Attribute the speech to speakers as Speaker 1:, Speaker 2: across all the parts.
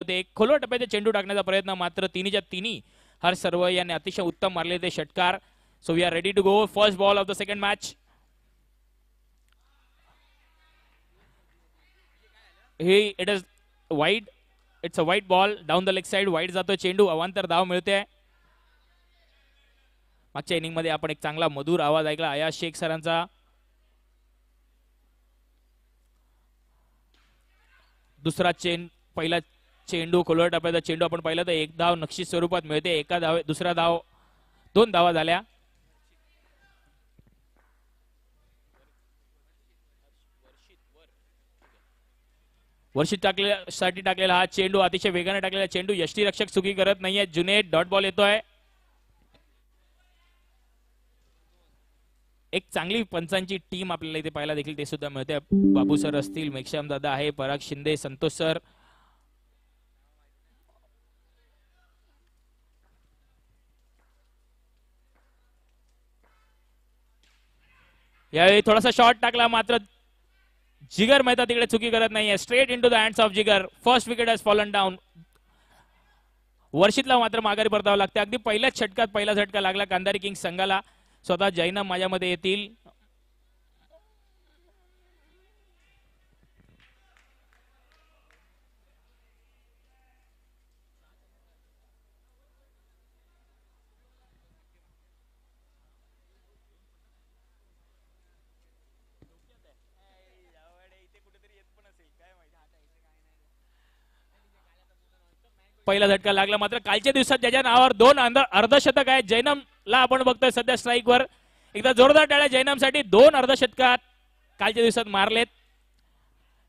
Speaker 1: होते. खोलवर टप्प्याचे चेंडू टाकण्याचा प्रयत्न, मात्र तिन्हीच्या तिन्ही हर्ष सर्व यांनी अतिशय उत्तम मारले ते षटकार. So we are ready to go. First ball of the second match. Hey it is wide. It's a wide ball down the leg side. Wide जातो चेंडू. अवांतर धाव मिळते. मागच्या इनिंग मध्ये आपण एक चांगला मधुर आवाज ऐकला अयाज शेख सरांचा. दुसरा पहिला चेंडू खोलवर टप्प्याचा चेंडू आपण पाहिला तर एक धाव नक्षी स्वरूपात मिळते. एका धाव दुसरा धाव 2 धावा झाल्या. वर्षित साठी टाकलेला हा चेंडू, अतिशय वेगाने टाकलेला चेंडू. यष्टीरक्षक चुकी करत नाहीये. जुनेद डॉट बॉल येतोय. एक चांगली पंचांची टीम आपल्याला इथे पाहायला देखील ते सुद्धा मिळते. बाबू सर असतील, मेघश्याम दादा आहे, पराग शिंदे, संतोष सर. यावेळी थोडासा शॉट टाकला, मात्र जिगर मेहता तिकडे चुकी करत नाहीये. Straight into the hands of Jigar. First wicket has fallen down. वर्षितला मात्र माघारी परतावं लागते. अगदी पहिल्याच षटकात पहिला झटका लागला कांधारी किंग्स संघाला. स्वतः जैनम माझ्यामध्ये येतील. पहिला झटका लागला, मात्र कालच्या दिवसात ज्याच्या नावावर 2 अर्धशतक आहेत जैनमला आपण बघतोय सध्या स्ट्राईकवर. एकदा जोरदार टाळ्या जैनमसाठी. 2 अर्धशतकात कालच्या दिवसात मारलेत.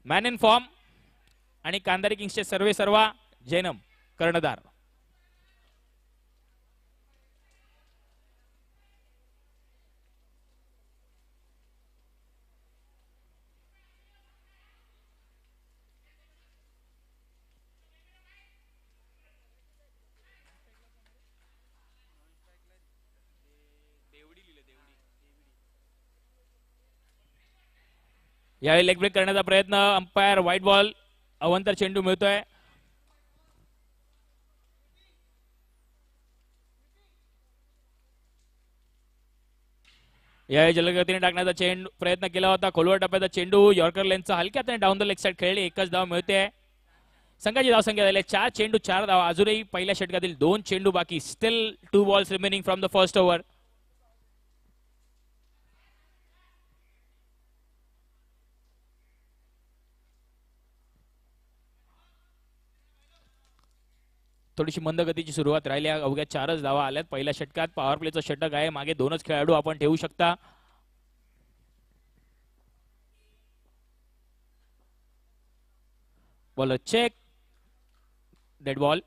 Speaker 1: Man in form. आणि कांधारी किंग्सचे सर्वा जैनम कर्णधार. यावेळी लेग ब्रेक करण्याचा प्रयत्न. Umpire white ball. अवंतर चेंडू मिळतोय. यावेळी जलदगतीने टाकण्याचा चेंडू प्रयत्न केला होता. खोलवर टप्प्याचा चेंडू यॉर्कर लेनचा हलक्या त्याने डाऊन द लेग साइड खेळले. एकच धाव मिळते. संघाची धावसंख्या झाली 4 चेंडू 4 धावा. अजूनही पहिल्या षटकातील 2 चेंडू बाकी. Still 2 balls remaining from the first over. थोडीशी मंद गतीची सुरुवात राहिली. अवघ्या 4च धावा आल्यात पहिल्या षटकात. पॉवर प्लेचं षटक आहे. मागे 2च खेळाडू आपण ठेवू शकता. Ball check. Dead ball.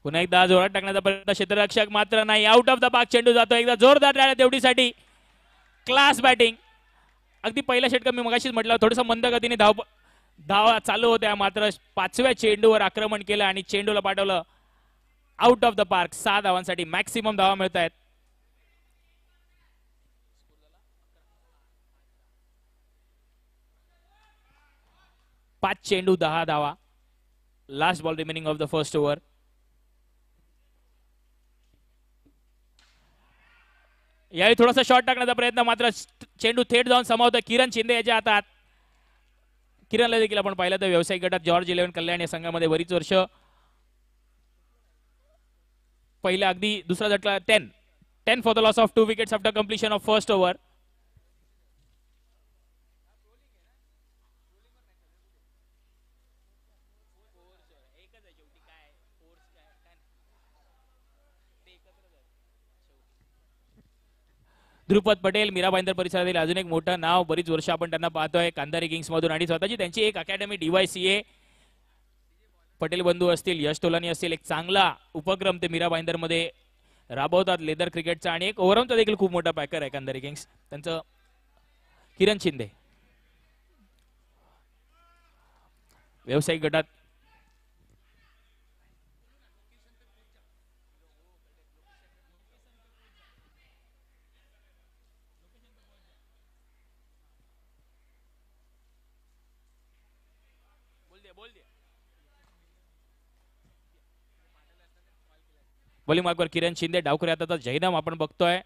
Speaker 1: पुन्हा एकदा जोरात टाकण्याचा प्रयत्न. क्षेत्ररक्षक मात्र नाही. आउट ऑफ द पार्क चेंडू जातो. एकदा जोरदार टाळ्या तेवढीसाठी. Class batting. अगदी पहिल्या षटकात मी मगाशीच म्हटलं थोडंसं मंद गतीने धावा चालू होत्या, मात्र 5व्या चेंडूवर आक्रमण केलं आणि चेंडूला पाठवलं आउट ऑफ द पार्क. 6 धावांसाठी मॅक्सिमम धावा मिळत आहेत. पाच चेंडू 10 धावा. Last ball remaining of the first over. यावेळी थोडासा शॉट टाकण्याचा प्रयत्न, मात्र चेंडू थेट जाऊन समावतो किरण शिंदे याच्या हातात. किरणला देखील आपण पाहिलं तर व्यावसायिक गटात जॉर्ज 11 कल्याण या संघामध्ये बरीच वर्ष. पहिला अगदी दुसरा झटका 10 for the loss of 2 wickets after completion of first over. Dhrupad Patel Mira Bhayandar परिसरातील अजून एक मोठं नाव. बरीच वर्ष आपण त्यांना पाहतोय कांधारी किंग्स मधून आणि स्वतःची त्यांची एक अकॅडमी DYCA. पटेल बंधू असतील, यश तोलानी असतील, एक चांगला उपक्रम ते मीरा भाईंदर मध्ये राबवतात लेदर क्रिकेटचा. आणि एक ओव्हरऑलचा देखील खूप मोठा पॅकर आहे कांधारी किंग्स. त्यांचं किरण शिंदे व्यावसायिक गटात बॉलिंग मार्कवर किरण शिंदे, डावखुरी आता जैनम आपण बघतोय.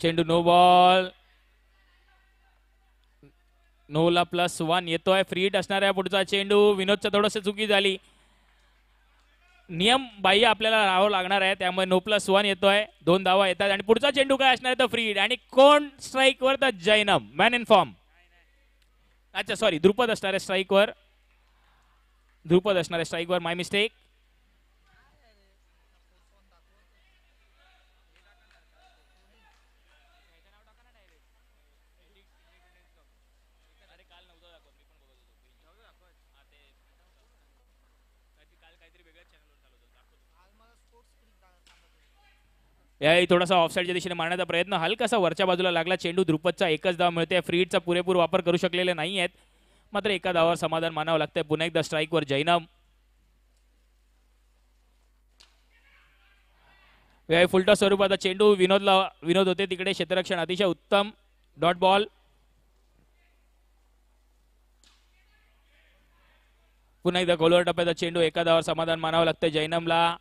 Speaker 1: चेंडू नो बॉल, नोला +1 येतोय. फ्री हिट असणार आहे पुढचा चेंडू. विनोदच्या थोडस चुकी झाली, नियम बाह्य आपल्याला राहावं लागणार आहे, त्यामुळे नो +1 येतोय. 2 धावा येतात आणि पुढचा चेंडू काय असणार आहे तो फ्री हिट. आणि कोण स्ट्राईक वर? तर जैनम, मॅन इन फॉर्म. अच्छा सॉरी, ध्रुपद असणार आहे स्ट्राईक वर. ध्रुपद असणार आहे स्ट्राईक वर, माय मिस्टेक. याही थोडासा ऑफसाईडच्या दिशेने मारण्याचा प्रयत्न, हलकासा वरच्या बाजूला लागला चेंडू. ध्रुपदचा एकच धाव मिळते. फ्री हिटचा पुरेपूर वापर करू शकलेले नाही आहेत, मात्र एका धावावर समाधान मानावं लागतंय. पुन्हा एकदा स्ट्राईकवर जैनम. याही फुलटॉस स्वरूपाचा चेंडू. विनोद होते तिकडे, क्षेत्ररक्षण अतिशय उत्तम. Dot ball. पुन्हा एकदा गोलवर टप्प्याचा चेंडू. एका धावावर समाधान मानावं लागतंय जैनमला.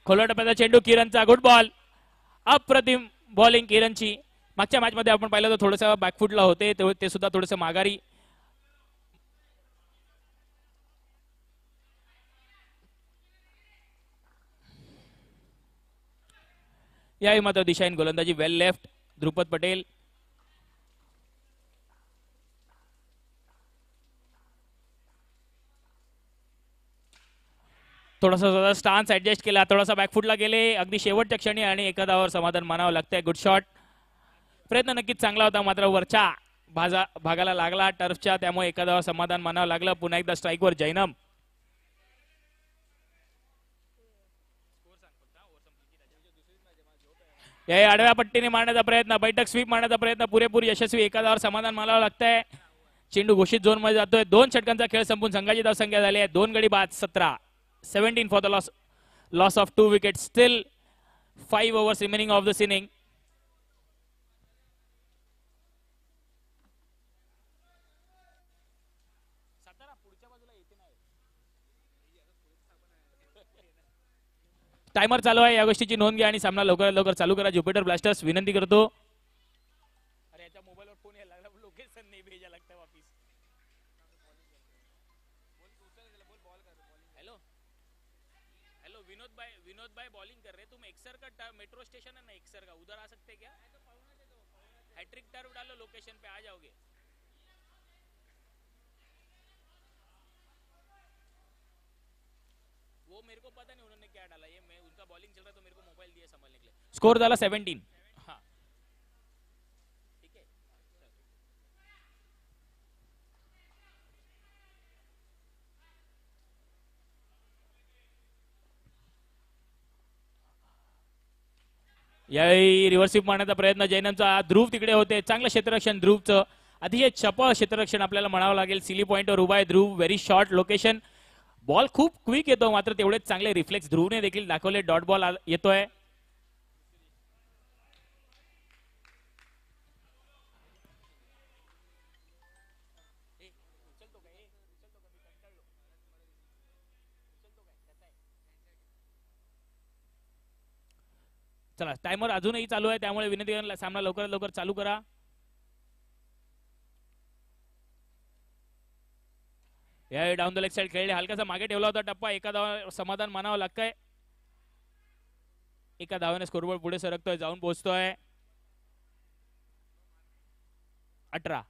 Speaker 1: खोलवर टप्प्याचा चेंडू किरणचा. Good ball. अप्रतिम बॉलिंग किरणची. मागच्या मॅच मध्ये आपण पाहिलं तर थोडंसं बॅकफुटला होते, ते सुद्धा थोडंसं माघारी. याही मात्र दिशाहीन गोलंदाजी. Well left Dhrupad Patel. थोडासा स्टान्स ऍडजस्ट केला, थोडासा बॅकफुटला गेले अगदी शेवटच्या क्षणी आणि एका धावावर समाधान मानावं लागतंय. Good shot. प्रयत्न नक्कीच चांगला होता, मात्र वरच्या भागाला लागला टर्फच्या, त्यामुळे एका धावावर समाधान मानावं लागलं. पुन्हा एकदा स्ट्राईकवर जैनम. या आडव्या पट्टीने मारण्याचा प्रयत्न, बैठक स्वीप मारण्याचा प्रयत्न पुरेपूर यशस्वी. एका धावावर समाधान मानावं लागतंय. चेंडू घोषित झोन मध्ये जातोय. 2 षटकांचा खेळ संपून संघाची धावसंख्या झाली आहे 2 गडी बाद 17 for the loss of 2 wicket. Steel 5 overs remaining of this inning. Timer चालू आहे, या गोष्टीची नोंद घ्या आणि सामना लवकरात लवकर चालू करा. ज्युपिटर ब्लास्टर्स विनंती करतो. अरे याच्या मोबाईलवर फोन यायला लागला, लोकेशन नाही भेजा लागता वापिस. हेलो हेलो विनोद भाई बॉलिंग कर रहे, तुम एक्सर का मेट्रो स्टेशन है ना, एक्सर का उधर आ सकते क्या? हैट्रिक टर्फ डालो, लोकेशन पे आ जाओगे. वो मेरे को पता नहीं उन्होंने क्या डाला, ये मैं उनका बॉलिंग चल रहा तो मेरे को मोबाइल दिया संभालने के लिए. स्कोर झाला 17. हाँ ठीक है. याही रिव्हर्स स्वीप मारण्याचा प्रयत्न जैनमचा. ध्रुव तिकडे होते, चांगलं क्षेत्ररक्षण ध्रुवचं. अतिशय चपळ क्षेत्ररक्षण आपल्याला म्हणावं लागेल. सिली पॉइंटवर उभा आहे Dhruv. Very short location. Ball खूप क्विक येतो, मात्र तेवढेच चांगले रिफ्लेक्स ध्रुवने देखील दाखवले. डॉट बॉल येतोय. चला, टाइमर अजूनही चालू आहे, त्यामुळे विनंती सामना लवकरात लवकर चालू करा. या डाऊन द लेग साइड खेळले, हलकासा मागे ठेवला होता टप्पा. एका धावा समाधान मानावं लागतंय. एका धावाने स्कोरबोर्ड पुढे सरकतोय, जाऊन पोहोचतोय 18.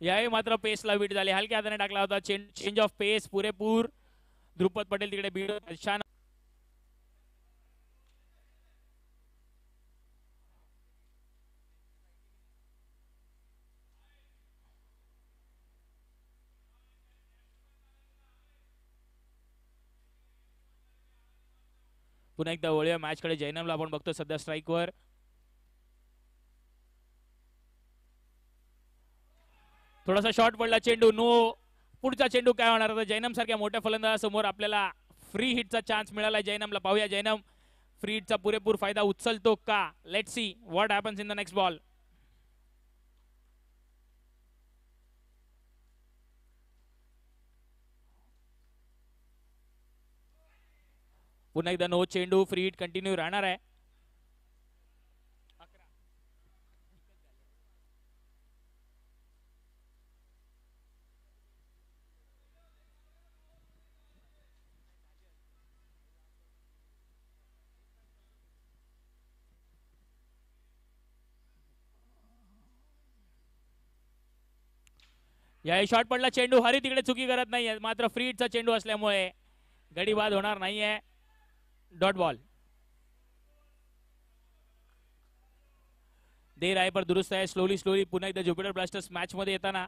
Speaker 1: यावेळी मात्र पेसला बीट झाले. हलक्या हाताने टाकला होता चेंज ऑफ पेस पुरेपूर. ध्रुपद पटेल तिकडे बीट छान. पुन्हा एकदा वळूया मॅच कडे. जैनमला आपण बघतो सध्या स्ट्राईकवर. थोडासा शॉर्ट पडला चेंडू. नो. पुढचा चेंडू काय होणार होता. जैनम सारख्या मोठ्या फलंदाजासमोर आपल्याला फ्री हिटचा चान्स मिळाला जैनमला. पाहूया जैनम फ्री हिटचा पुरेपूर फायदा उचलतो का. Let's see what happens in the next ball. पुन्हा एकदा नो चेंडू. फ्री हिट कंटिन्यू राहणार आहे. या शॉट पडला चेंडू. हरी तिकडे चुकी करत नाहीये. मात्र फ्री हिटचा चेंडू असल्यामुळे गडी बाद होणार नाहीये. Dot ball. देर आहे पर दुरुस्त आहे. स्लोली पुन्हा एकदा ज्युपिटर ब्लास्टर्स मॅच मध्ये येताना.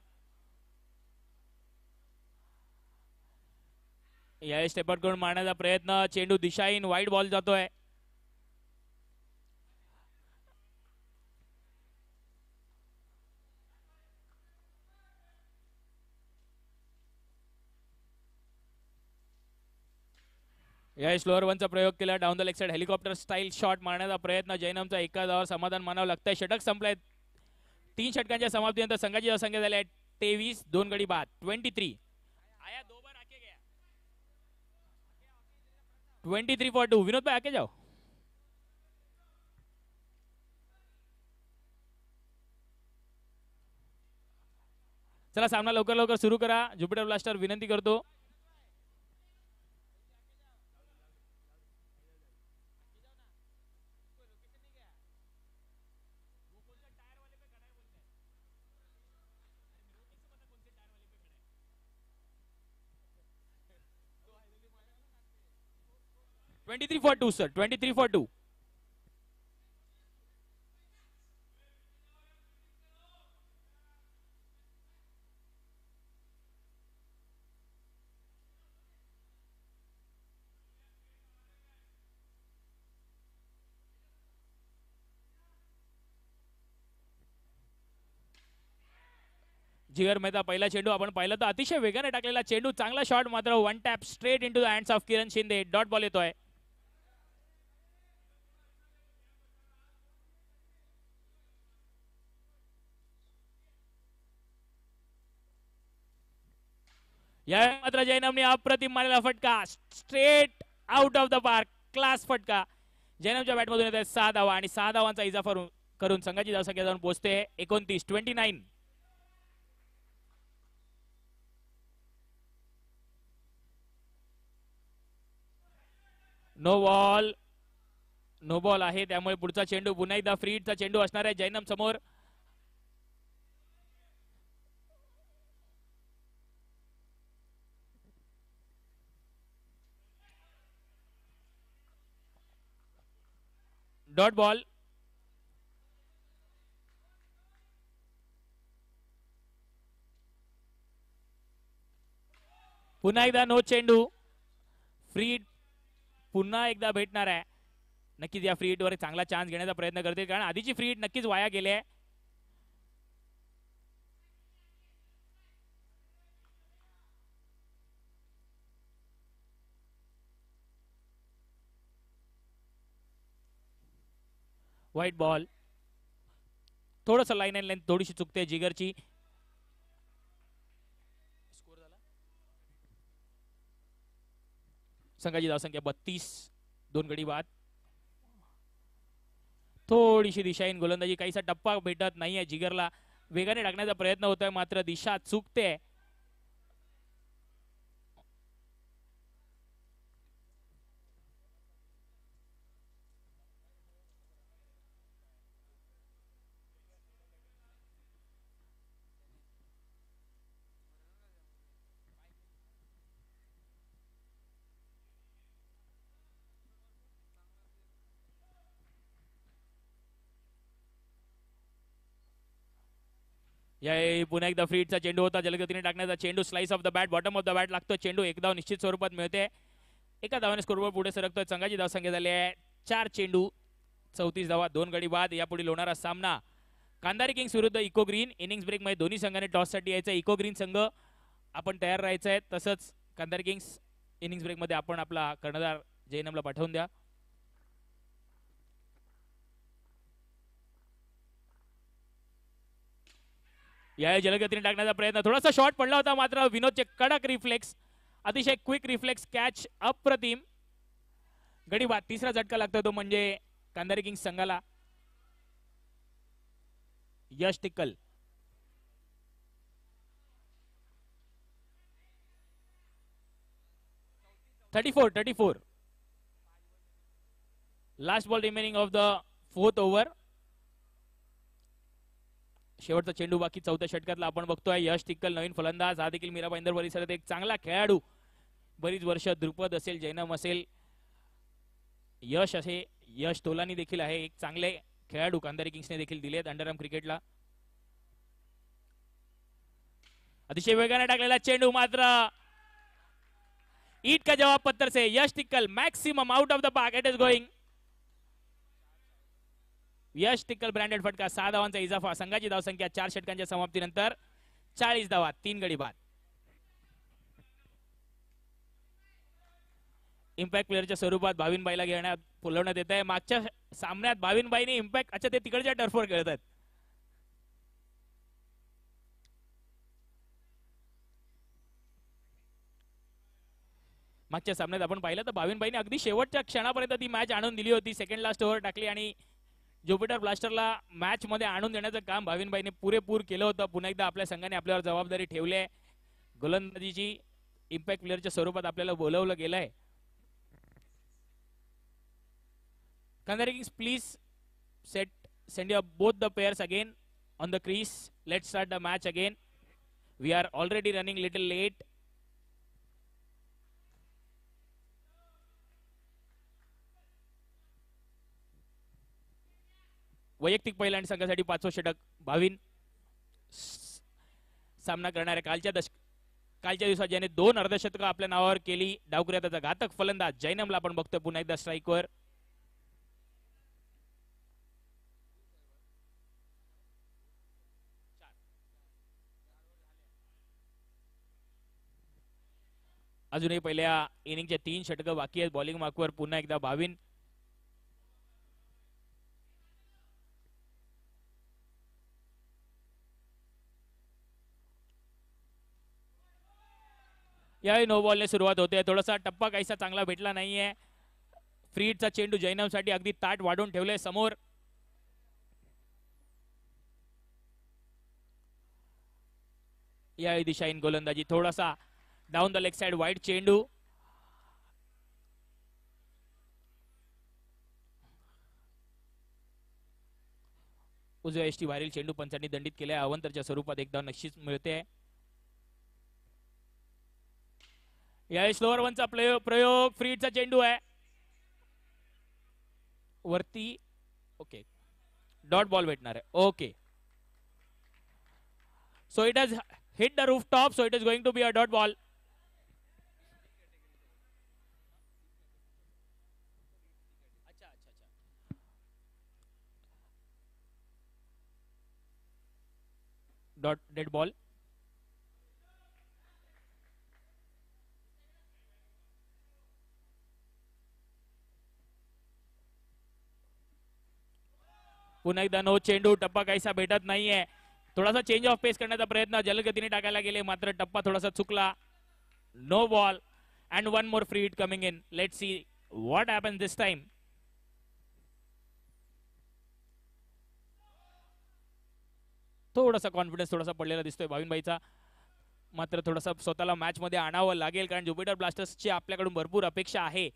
Speaker 1: या स्टेपआउट करून मारण्याचा प्रयत्न. चेंडू दिशाहीन. वाईट बॉल जातोय. या स्लोअर वनचा प्रयोग केला. Down the leg side helicopter style shot मारण्याचा प्रयत्न. जैनमचा एका धावावर समाधान मानावं लागतंय. षटक संपलंय. 3 षटकांच्या समाप्तीनंतर संघाची धावसंख्या झाली आहे 23. 2 गडी बाद 23. आया 2 बार आके गया. 23 for 2. विनोद भाई आके जाओ. चला सामना लवकर लवकर सुरू करा. ज्युपिटर ब्लास्टर विनंती करतो. Twenty-three for 2 sir. 23 for 2. जिगर मेहता पहिला चेंडू आपण पाहिलं तर अतिशय वेगाने टाकलेला चेंडू. चांगला शॉट मात्र one tap straight into the hands of Kiran Shinde. Dot ball येतोय. या मात्र जैनमने अप्रतिम मारलेला फटका. Straight out of the park. Class फटका. जैनमच्या बॅटमधून येत आहे 6 धावा आणि 6 धावांचा इजाफा करून संघाची धावसंख्या जाऊन पोहोचते 29. 29. No ball. नो बॉल आहे. त्यामुळे पुढचा चेंडू पुन्हा एकदा फ्री हिटचा चेंडू असणार आहे जैनम समोर. Dot ball. पुन्हा एकदा नो चेंडू. फ्री पुन्हा एकदा भेटणार आहे. नक्कीच या फ्री हिटवर चांगला चान्स घेण्याचा प्रयत्न करतील कारण आधीची फ्री हिट नक्कीच वाया गेली आहे. White ball. थोडस लाईन अँड लेंथ थोडीशी चुकते जिगरची. स्कोर झाला संघाची धावसंख्या 32. 2 गडी बाद. थोडीशी दिशाहीन गोलंदाजी. काहीसा टप्पा भेटत नाहीये जिगरला. वेगाने टाकण्याचा प्रयत्न होतोय मात्र दिशा चुकते. या पुन्हा एकदा फ्रीडचा चेंडू होता, जलदगतीने टाकण्याचा चेंडू, slice of the bat, bottom of the bat लागतो चेंडू, एक धाव निश्चित स्वरूपात मिळते, एका धावाने स्कोरवर पुढे सरकतोय. संघाची धावसंख्या झाली आहे 4 चेंडू 34 धावा, 2 गडी बाद. यापुढे होणारा सामना कांदारी किंग्स विरुद्ध इको ग्रीन. इनिंग्स ब्रेक मध्ये दोन्ही संघाने टॉससाठी यायचं. इको ग्रीन संघ आपण तयार राहायचं आहे, तसंच कांदारी किंग्स इनिंग्स ब्रेक मध्ये आपण आपला कर्णधार जयनमला पाठवून द्या. या जलदगतीने टाकण्याचा प्रयत्न, थोडासा शॉट पडला होता, मात्र विनोदचे कडक रिफ्लेक्स, अतिशय क्विक रिफ्लेक्स, कॅच अप्रतिम, गडी बाद. तिसरा झटका लागतो तो म्हणजे कांदारी किंग्स संघाला. यश Tikkal 34 last ball remaining of the 4th over. शेवटचा चेंडू बाकी 4थ्या षटकातला आपण बघतोय. यश टिक्कल नवीन फलंदाज, हा देखील मीरा भाईंदर परिसरात एक चांगला खेळाडू, बरीच वर्ष द्रुपद असेल, जैनम असेल, यश असे, यश तोलानी देखील आहे, एक चांगले खेळाडू कांदारी किंग्सने देखील दिलेत अंडरआर्म क्रिकेटला. अतिशय वेगाने टाकलेला चेंडू, मात्र ईट का जवाब पत्थर से. Yash Tickal maximum out of the park, it is going. Yash Tickal branded फटका, 6 धावांचा इजाफा. संघाची धावसंख्या 4 षटकांच्या समाप्तीनंतर 40 धावा, 3 गडी बाद. इम्पॅक्ट प्लेअरच्या स्वरूपात भाविनबाईला घेण्यात बोलवण्यात येत आहे. मागच्या सामन्यात भाविनबाईने इम्पॅक्ट, अच्छा ते तिकडच्या टर्फवर खेळत आहेत. मागच्या सामन्यात आपण पाहिलं तर भाविनबाईने अगदी शेवटच्या क्षणापर्यंत ती मॅच आणून दिली होती. सेकंड लास्ट ओव्हर टाकली आणि ज्युपिटर ब्लास्टरला मॅच मध्ये आणून देण्याचं काम भाविनबाईने पुरेपूर केलं होतं. पुन्हा एकदा आपल्या संघाने आपल्यावर जबाबदारी ठेवली आहे. गोलंदाजीची इम्पॅक्ट प्लेअरच्या स्वरूपात आपल्याला बोलवलं गेलंय. Kandari Kings, please send your both the pairs again on the crease. Let's start the match again. We are already running little late. वैयक्तिक पहिल्या संघासाठी 5वं षटक भाविन सामना करणाऱ्या कालच्या दिवसात ज्याने 2 अर्धशतक आपल्या नावावर केली, डावखुऱ्या त्याचा घातक फलंदाज जैनमला आपण बघतोय पुन्हा एकदा स्ट्राईकवर. अजूनही पहिल्या इनिंगचे 3 षटक बाकी आहेत. बॉलिंग मार्कवर पुन्हा एकदा भाविन. यावेळी नो बॉलने सुरुवात होते. थोडासा टप्पा काहीसा चांगला भेटला नाहीये. फ्रीडचा चेंडू जैनमसाठी अगदी ताट वाढून ठेवले समोर. यावेळी दिशाहीन गोलंदाजी, थोडासा down the leg side wide चेंडू. उजव्या एष्टी बाहेरील चेंडू पंचांनी दंडित केलाय. अवंतरच्या स्वरूपात एक धाव नक्कीच मिळते. यावेळी स्लोअर वनचा प्रयोग, फ्रीडचा चेंडू आहे वरती. ओके, डॉट बॉल भेटणार आहे. Okay, so it has hit the roof top, so it is going to be a dot ball. Dot dead ball. पुन्हा एकदा नो चेंडू, टप्पा काहीसा भेटत नाहीये. थोडासा चेंज ऑफ पेस करण्याचा प्रयत्न जलदगतीने टाकायला गेले, मात्र टप्पा थोडासा चुकला. No ball and 1 more free hit coming in. Let's see what happens this time. थोडासा कॉन्फिडन्स थोडासा पडलेला दिसतोय भाविनबाईचा, मात्र थोडासा स्वतःला मॅच मध्ये आणावं लागेल, कारण ज्युपिटर ब्लास्टर्सची आपल्याकडून भरपूर अपेक्षा आहे.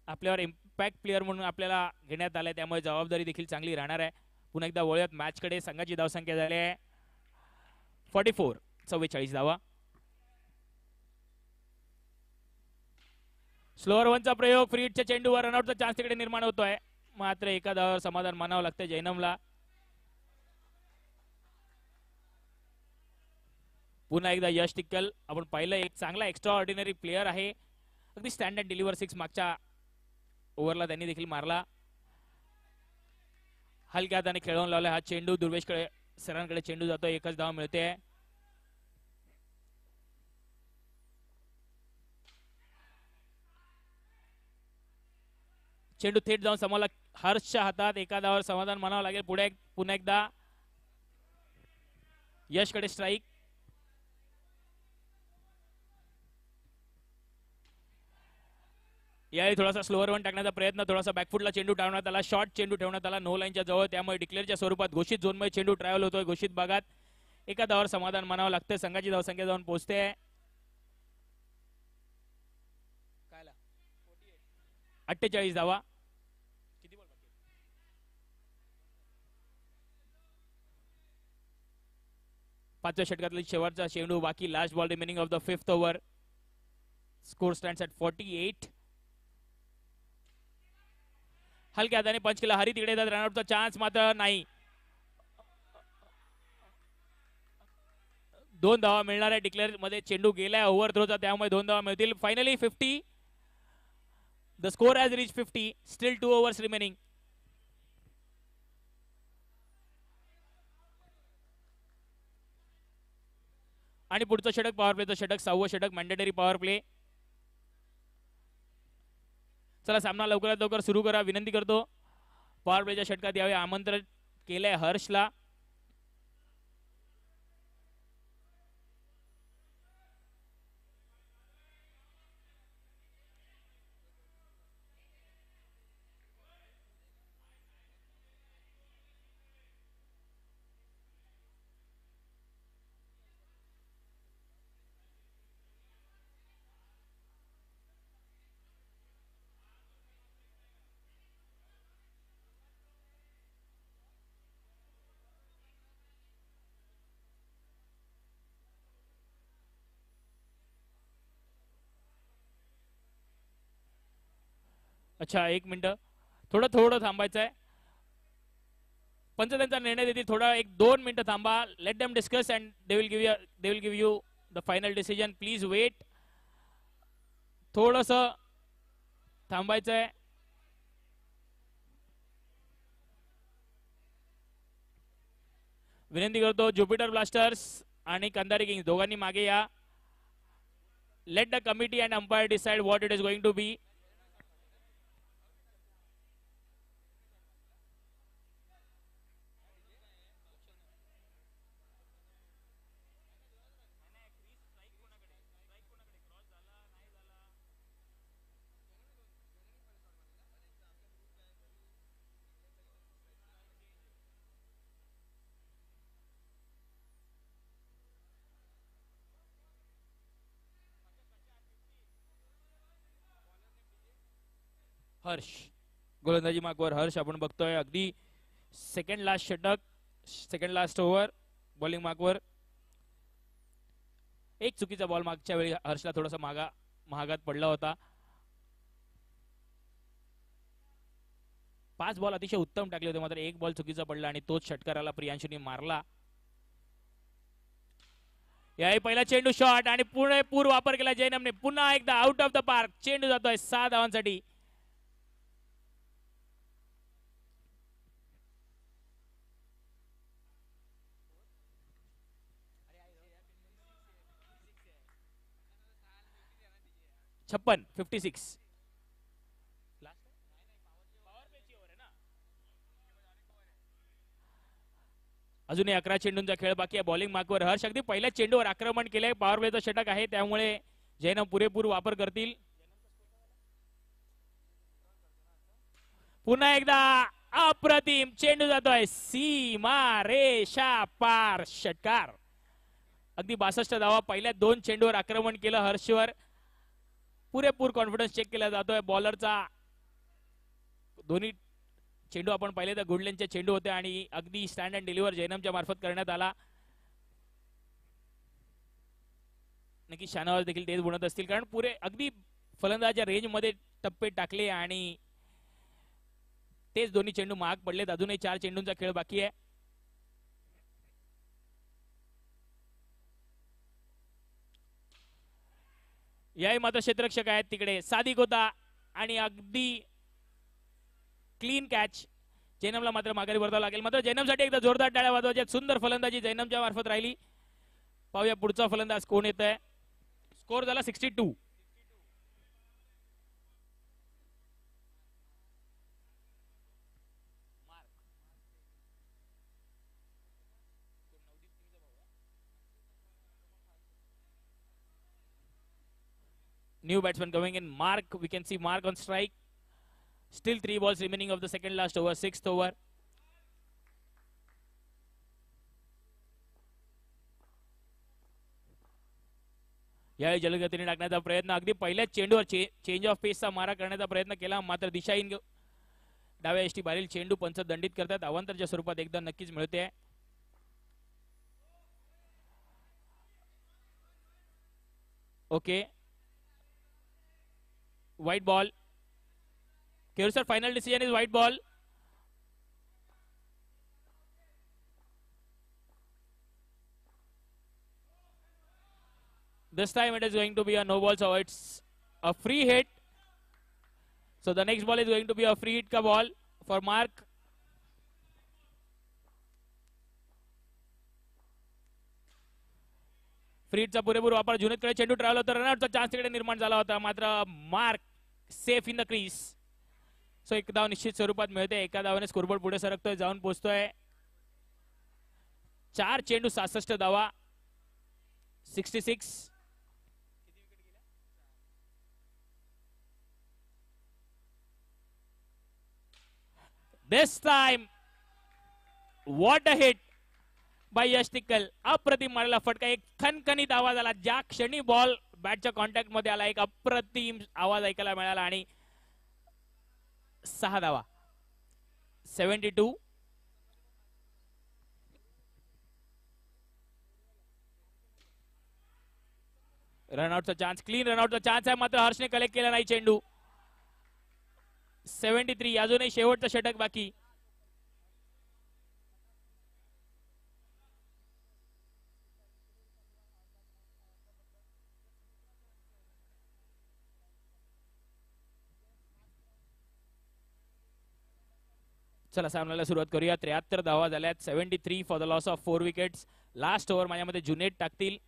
Speaker 1: आपल्यावर इम्पॅक्ट प्लेअर म्हणून आपल्याला घेण्यात आलंय, त्यामुळे जबाबदारी देखील चांगली राहणार आहे. पुन्हा एकदा वळूयात मॅचकडे. संघाची धावसंख्या झाली आहे 44 धावा. स्लोअर वनचा प्रयोग, फ्रीडच्या चेंडूवर रनआउटचा चान्स तिकडे निर्माण होतोय, मात्र एका धावावर समाधान मानावं लागतं जैनमला. पुन्हा एकदा यश टिक्कल आपण पाहिलं एक चांगला एक्स्ट्रा ऑर्डिनरी प्लेअर आहे. अगदी स्टँड अँड डिलिव्हर 6 मागच्या ओव्हरला त्यांनी देखील मारला. हलक्या हाताने खेळवून लावला हा चेंडू. दुर्वेशकडे सरांकडे चेंडू जातो. एकच धाव मिळते. चेंडू थेट जाऊन समाला हर्षच्या हातात. एका धावावर समाधान मानावं लागेल. पुढे पुन्हा एकदा यशकडे स्ट्राईक. यावेळी थोडासा स्लोअर वन टाकण्याचा प्रयत्न. थोडासा बॅकफुटला चेंडू ठेवण्यात आला. शॉर्ट चेंडू ठेवण्यात आला नो लाईनच्या जवळ. त्यामुळे डिक्लेअरच्या स्वरूपात घोषित झोनमध्ये चेंडू ट्रॅव्हल होतोय. घोषित भागात एका धावावर समाधान मानावं लागतं. संघाची धावसंख्या जाऊन पोहोचते 48 धावा. पाचव्या षटकातला शेवटचा चेंडू बाकी. Last ball remaining of the 5th over. Score stands at 48. हलक्या हाताने पंच केला. हरी तिकडे येतात. रनआउटचा चान्स मात्र नाही. 2 धावा मिळणार आहे. डिक्लेअर मध्ये चेंडू गेलाय ओव्हर थ्रोचा. त्यामुळे 2 धावा मिळतील. Finally 50. The score has reach 50. Steel 2 overs remaining. आणि पुढचं षटक पॉवर प्लेचं षटक. 6वं षटक मॅन्डेटरी पॉवर प्ले. चला सामना लवकरात लवकर सुरू करा विनंती करतो. पॉवर प्लेच्या षटकात यावे आमंत्रण केलंय हर्षला. अच्छा 1 मिनिट. थोडं थांबायचं आहे. पंच त्यांचा निर्णय देतील. थोडा 1-2 मिनिटं थांबा. Let them discuss and they will give you the final decision. Please wait. थोडस थांबायचं आहे. विनंती करतो. ज्युपिटर ब्लास्टर्स आणि कंधारी किंग्स दोघांनी मागे या. Let the committee and umpire decide what it is going to be. Harsh गोलंदाजी मार्कवर. हर्ष आपण बघतोय अगदी सेकंड लास्ट षटक. सेकंड लास्ट ओव्हर बॉलिंग मार्कवर. एक चुकीचा बॉल मागच्या वेळी हर्षला थोडासा महागात पडला होता. 5 बॉल अतिशय उत्तम टाकले होते. मात्र एक बॉल चुकीचा पडला आणि तोच षटकाराला प्रियांशूने मारला. याही पहिला चेंडू शॉट आणि पुढे पूर वापर केला जयनमने. पुन्हा एकदा आउट ऑफ द पार्क. चेंडू जातोय 6 धावांसाठी. छप्पन 56. अजूनही 11 चेंडूंचा खेळ बाकी आहे. बॉलिंग मार्कवर हर्ष अगदी पहिल्या चेंडूवर आक्रमण केलंय. पॉवर प्लेचा षटक आहे त्यामुळे जैनम पुरेपूर वापर करतील. पुन्हा एकदा अप्रतिम चेंडू जातोय सीमा रेषा पार. षटकार. अगदी 62 धावा. पहिल्या 2 चेंडूवर आक्रमण केलं हर्षवर. पुरेपूर कॉन्फिडन्स चेक केला जातोय बॉलरचा. दोन्ही चेंडू आपण पाहिले तर गुडलेनचे चेंडू होते आणि अगदी स्टँड अँड डिलिव्हर जैनमच्या मार्फत करण्यात आला. नक्की शानवाज देखील तेच बनत असतील कारण पुरे अगदी फलंदाजाच्या रेंज मध्ये टप्पे टाकले आणि तेच दोन्ही चेंडू महाग पडलेत. अजूनही 4 चेंडूंचा खेळ बाकी आहे. याही मात्र क्षेत्ररक्षक आहेत तिकडे. सादिक होता आणि अगदी क्लीन कॅच. जैनमला मात्र माघारी वरतावं लागेल. मात्र जैनमसाठी एकदा जोरदार टाळ्या वाजवायच्या. सुंदर फलंदाजी जैनमच्या मार्फत राहिली. पाहूया पुढचा फलंदाज कोण येत आहे. स्कोर झाला 62. New batsman coming in. Mark, we can see Mark on strike. Still 3 balls remaining of the second last over, 6th over. यावेळी जलदगतीने टाकण्याचा प्रयत्न. अगदी पहिल्याच चेंडूवर चेंज ऑफ पेसचा मारा करण्याचा प्रयत्न केला. मात्र दिशाहीन डाव्या यष्टी बाहेरील चेंडू पंच दंडित करतात. अवांतरच्या स्वरूपात एकदा नक्कीच मिळते. Okay, white ball. Kero sir, final decision is white ball. This time it is going to be a no ball, so it's a free hit. So the next ball is going to be a free hit ka ball for Mark. Free हिटचा पुरेपूर वापर. जुनेदकडे चेंडू travel होता. रनआउटचा chance तिकडे निर्माण झाला होता. मात्र Mark safe in the crease. So एक धाव निश्चित स्वरूपात मिळते. एका धावाने स्कोरबोर्ड पुढे सरकतोय, जाऊन पोहोचतोय. 4 चेंडू 66 धावा. 66. This time what a hit by Yash Tickal. अप्रतिम मारलेला फटका. एक खणखणीत आवाज आला. ज्या क्षणी बॉल बॅटच्या कॉन्टॅक्ट मध्ये आला, एक अप्रतिम आवाज ऐकायला मिळाला आणि 6 धावा. 72. रनआउटचा चान्स, क्लीन रनआउटचा चान्स आहे. मात्र हर्षने कलेक्ट केला नाही चेंडू. 73. अजूनही शेवटचा षटक बाकी. चला सामन्याला सुरुवात करूया. 73 धावा झाल्यात. 73 for the loss of 4 wickets. Last over माझ्या मते जुनेद टाकतील.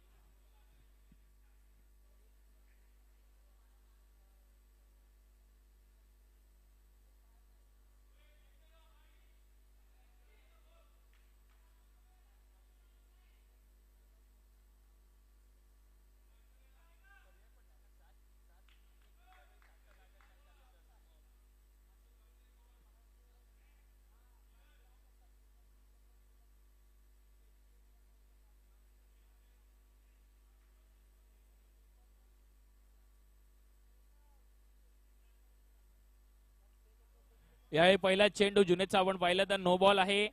Speaker 1: यावेळी पहिला चेंडू जुनेदचा आपण पाहिलं तर नो बॉल आहे.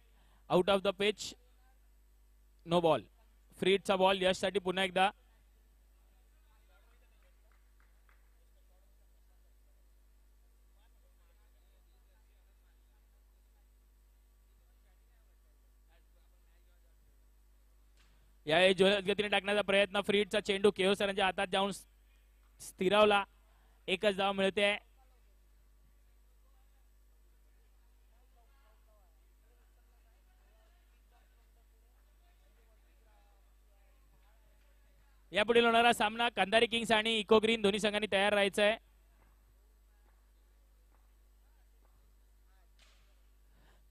Speaker 1: Out of the pitch, no ball. Free हिटचा बॉल यशसाठी पुन्हा एकदा. यावेळी जोरात गतीने टाकण्याचा प्रयत्न. फ्री हिटचा चेंडू केओ सरांच्या हातात जाऊन स्थिरावला. एकच धाव मिळते. यापुढील होणारा सामना कंधारी किंग्स आणि इको ग्रीन दोन्ही संघांनी तयार राहायचं आहे.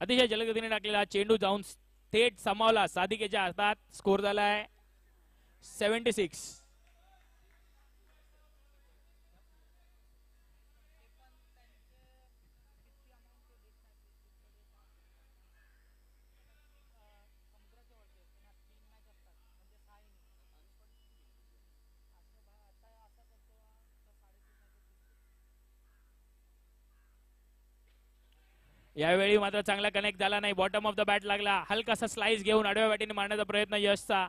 Speaker 1: अतिशय जलदगतीने टाकलेला चेंडू जाऊन थेट समावला सादिकेच्या हातात. स्कोर झाला आहे 76. यावेळी मात्र चांगला कनेक्ट झाला नाही. बॉटम ऑफ द बॅट लागला. हलकासा स्लाइस घेऊन आडव्या बॅटीने मारण्याचा प्रयत्न यशचा.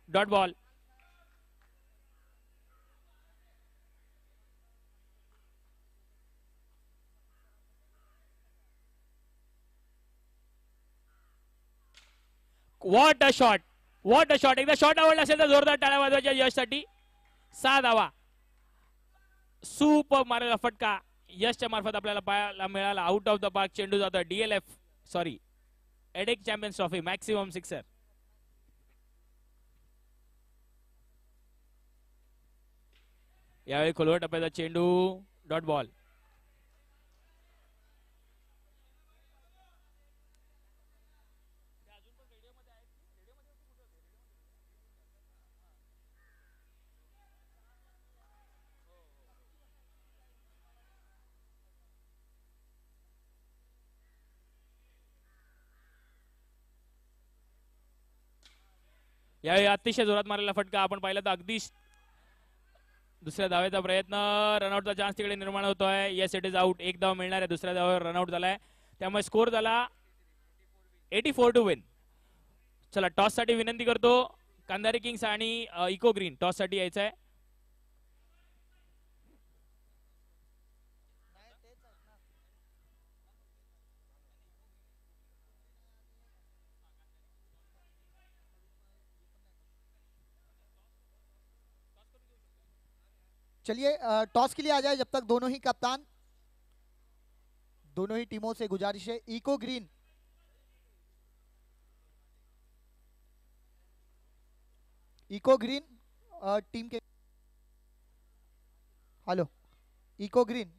Speaker 1: Dot ball. What a shot, what a shot. एकदा शॉट आवडला असेल तर जोरदार टाळ्या वाजवायच्या यशसाठी. 6 धावा. सुपर मारलेला फटका यशच्या मार्फत आपल्याला पाहायला मिळाला. आउट ऑफ द पार्क चेंडू जातो डीएलएफ सॉरी एडेक चॅम्पियन्स ट्रॉफी मॅक्सिमम सिक्सर. यावेळी खोलवर टप्प्याचा चेंडू डॉट बॉल. यावेळी अतिशय जोरात मारलेला फटका आपण पाहिला तर अगदी दुसऱ्या धावेचा प्रयत्न. रनआउटचा चान्स तिकडे निर्माण होतोय. Yes it is out. एक धाव मिळणार आहे. दुसऱ्या धावावर रनआउट झालाय त्यामुळे स्कोर झाला 84 टू विन. चला टॉस साठी विनंती करतो कांदारी किंग्स आणि इको ग्रीन टॉस साठी यायचं आहे.
Speaker 2: चलिए टॉस के लिए आ जाए जब तक दोनों ही कप्तान. दोनों ही टीमों से गुजारिश है. इको ग्रीन टीम के hello Eco Green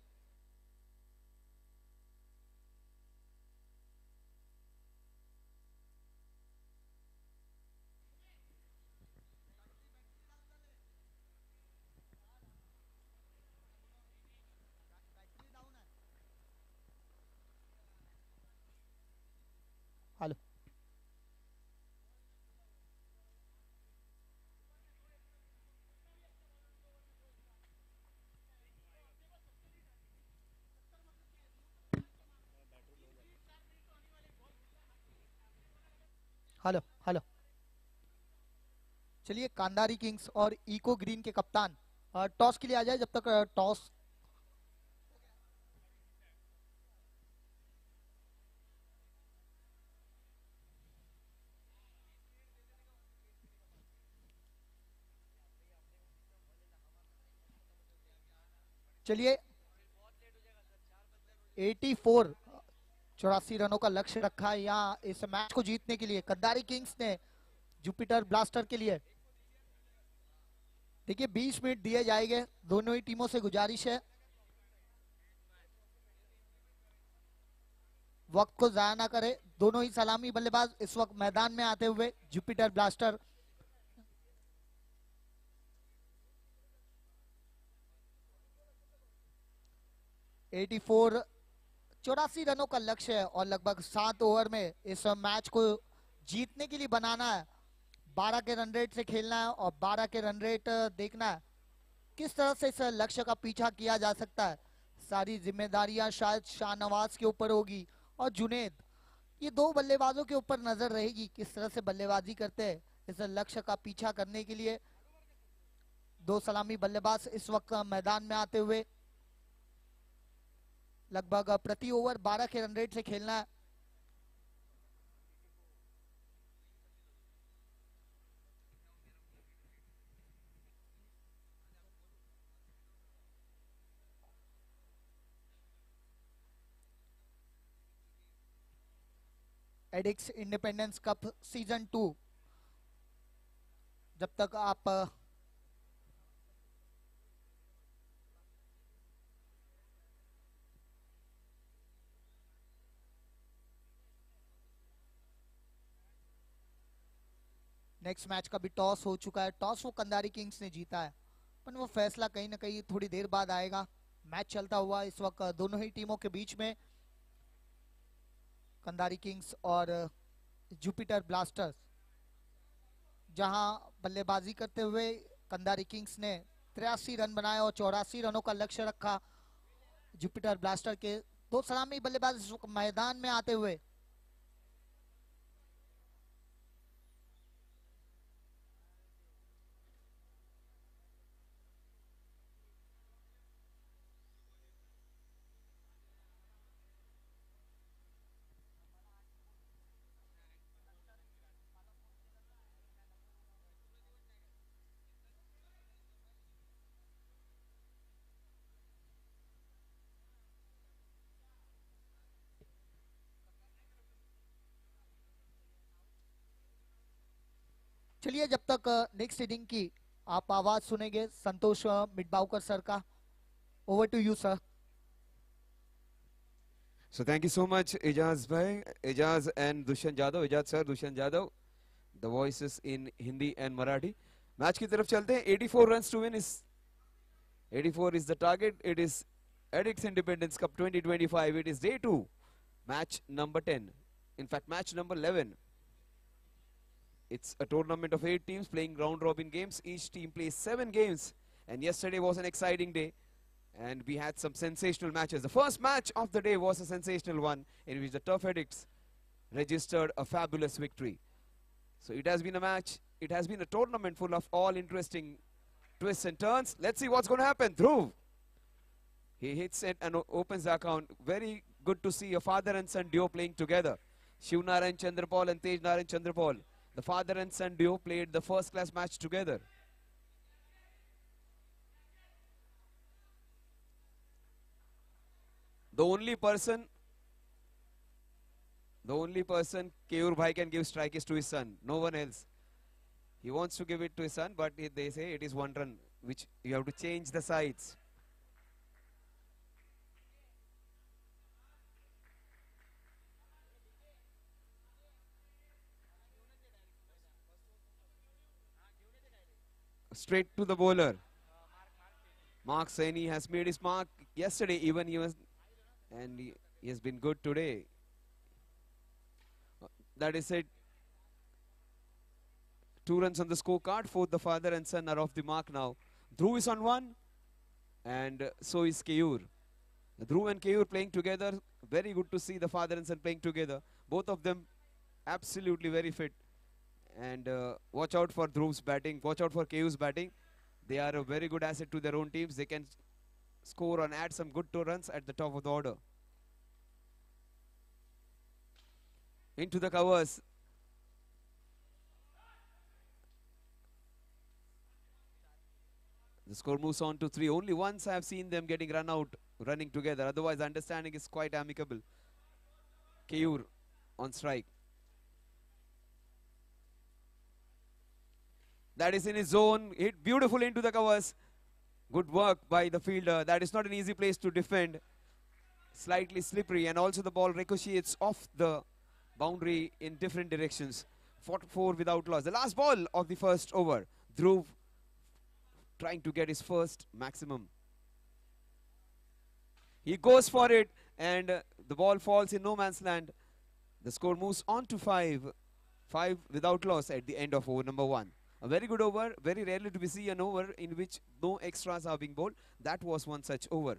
Speaker 2: hello hello hello. चलिए कांदारी किंग्स और इको ग्रीन के कप्तान टॉस के लिए आ जाए जब तक टॉस. चलिए 84 84 रनों का लक्ष्य रखा है यहाँ इस मैच को जीतने के लिए कद्दारी किंग्स ने जुपिटर ब्लास्टर के लिए. देखिए 20 मिनट दिए जाएंगे. दोनों ही टीमों से गुजारिश है वक्त को जाया ना करे. दोनों ही सलामी बल्लेबाज इस वक्त मैदान में आते हुए जुपिटर ब्लास्टर. एटी फोर 84 रनों का लक्ष्य है और लगभग 7 ओवर में इस मैच को जीतने के लिए बनाना है. 12 के रन रेट से खेलना है और 12 के रन रेट देखना है किस तरह से इस लक्ष्य का पीछा किया जा सकता है. सारी जिम्मेदारियां शायद शाहनवाज के ऊपर होगी और जुनेद. ये दो बल्लेबाजों के ऊपर नजर रहेगी किस तरह से बल्लेबाजी करते हैं इस लक्ष्य का पीछा करने के लिए. दो सलामी बल्लेबाज इस वक्त मैदान में आते हुए लगभग प्रति ओवर 12 के रन रेट से खेलना है. एडिक्स इंडिपेंडेंस कप सीजन 2 जब तक आप नेक्स्ट मैच का भी टॉस हो चुका है. टॉस वो कंदारी किंग्स ने जीता है पर वो फैसला कहीं ना कहीं थोड़ी देर बाद आएगा. मैच चलता हुआ इस वक्त दोनों ही टीमों के बीच में कंदारी किंग्स और जुपिटर ब्लास्टर्स. जहां बल्लेबाजी करते हुए कंदारी किंग्स ने 83 रन बनाए और 84 रनों का लक्ष्य रखा. जुपिटर ब्लास्टर के दो सलामी बल्लेबाज इस वक्त मैदान में आते हुए चलिए जब तक नेक्स्ट इनिंग की आप आवाज सुनेंगे संतोष मिटबावकर सर का, over to you sir.
Speaker 3: So thank you so much, Ijaz bhai, Ijaz and Dushyant Jadhav. Ijaz sir, Dushyant Jadhav. The voices in Hindi and Marathi. Match की तरफ चलते हैं. 84 runs to win is 84 is the target. It is Addicts Independence Cup 2025. It is day 2, match number 10. In fact, match number 11. It's a tournament of 8 teams playing round robin games. Each team plays 7 games. And yesterday was an exciting day. And we had some sensational matches. The first match of the day was a sensational one in which the Tough Addicts registered a fabulous victory. So it has been a match. It has been a tournament full of all interesting twists and turns. Let's see what's going to happen. Dhruv. He hits it and opens the account. Very good to see a father and son duo playing together. Shiv Narayan Chandrapal and Tej Narayan Chandrapal. The father and son duo played the first class match together. The only person Keyur Bhai can give strike is to his son. No one else. He wants to give it to his son, but they say it is 1 run, which you have to change the sides. Straight to the bowler. Mark Saini has made his mark yesterday, even he has been good today. That is it. 2 runs on the scorecard. Both the father and son are off the mark now. Dhruv is on 1, and so is Keyur. Dhruv and Keyur playing together. Very good to see the father and son playing together. Both of them absolutely very fit. And watch out for Dhruv's batting. Watch out for Keyur's batting. They are a very good asset to their own teams. They can score and add some good 2 runs at the top of the order. Into the covers. The score moves on to 3. Only once I have seen them getting run out, running together. Otherwise, the understanding is quite amicable. Keyur on strike. That is in his zone. Hit beautifully into the covers. Good work by the fielder. That is not an easy place to defend. Slightly slippery, and also the ball ricochets off the boundary in different directions. 44 without loss. The last ball of the first over. Dhruv trying to get his first maximum. He goes for it, and the ball falls in no man's land. The score moves on to 5. 5 without loss at the end of over number 1. A very good over. Very rarely do we see an over in which no extras are being bowled. That was one such over.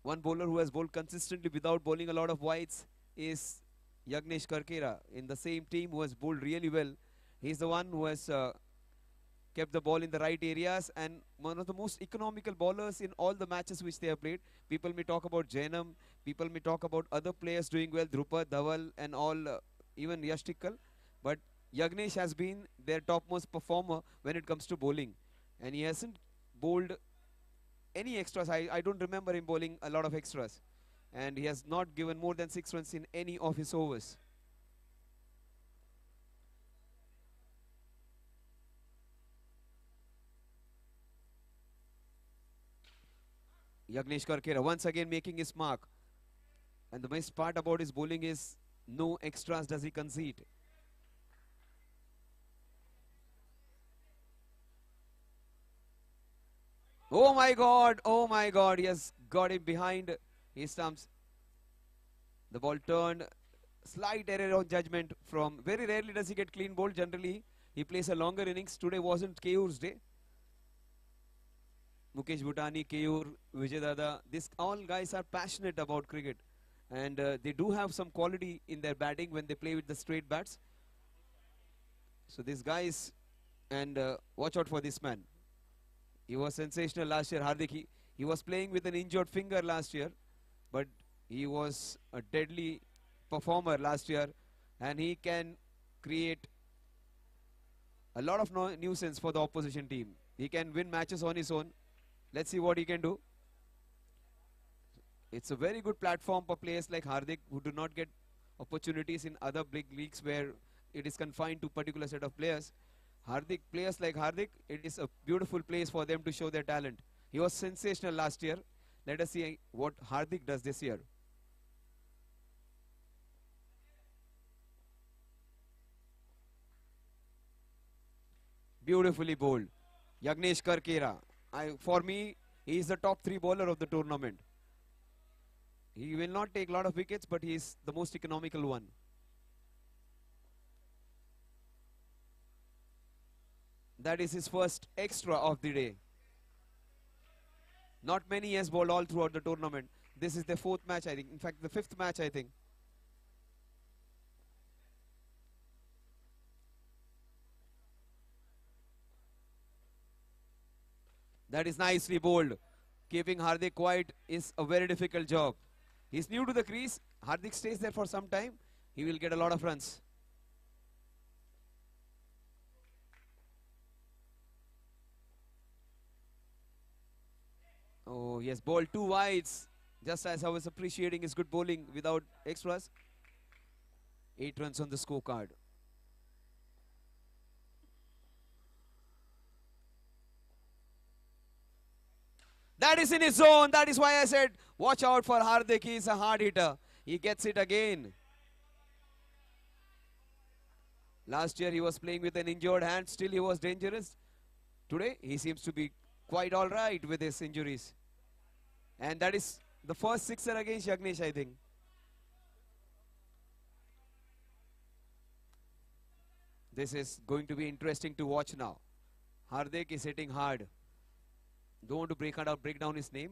Speaker 3: One bowler who has bowled consistently without bowling a lot of wides is Yagnesh Karkera, in the same team, who has bowled really well. He's the one who has kept the ball in the right areas, and one of the most economical bowlers in all the matches which they have played. People may talk about Jainam, people may talk about other players doing well, Drupad, Dhaval and all, even Yash Tikkal, but Yagnesh has been their topmost performer when it comes to bowling, and he hasn't bowled any extras. I don't remember him bowling a lot of extras, and he has not given more than 6 runs in any of his overs. Yagnesh Karkera once again making his mark, and the best part about his bowling is no extras does he concede. Oh my God, he has got him behind his stumps. The ball turned, slight error on judgment from, very rarely does he get clean bowled. Generally, he plays a longer innings. Today wasn't Keyur's day. Mukesh Bhutani, Keyur, Vijay Dada, these all guys are passionate about cricket. And they do have some quality in their batting when they play with the straight bats. So these guys, and watch out for this man. He was sensational last year, Hardik. He was playing with an injured finger last year, but he was a deadly performer last year, and he can create a lot of nuisance for the opposition team. He can win matches on his own. Let's see what he can do. It's a very good platform for players like Hardik, who do not get opportunities in other big leagues where it is confined to a particular set of players. Hardik, players like Hardik, it is a beautiful place for them to show their talent. He was sensational last year. Let us see what Hardik does this year. Beautifully bowled. Yagnesh Karkera. For me, he is the top 3 bowler of the tournament. He will not take a lot of wickets, but he is the most economical one. That is his first extra of the day. Not many has bowled all throughout the tournament. This is the 4th match, I think. In fact, the 5th match, I think. That is nicely bowled. Keeping Hardik quiet is a very difficult job. He's new to the crease. Hardik stays there for some time. He will get a lot of runs. Oh, yes, bowled 2 wides. Just as I was appreciating his good bowling without extras. 8 runs on the scorecard. That is in his zone. That is why I said, watch out for Hardik. He is a hard hitter. He gets it again. Last year he was playing with an injured hand. Still he was dangerous. Today he seems to be quite all right with his injuries. And that is the first sixer against Yagnesh, I think. This is going to be interesting to watch now. Hardik is hitting hard. Don't want to break down his name.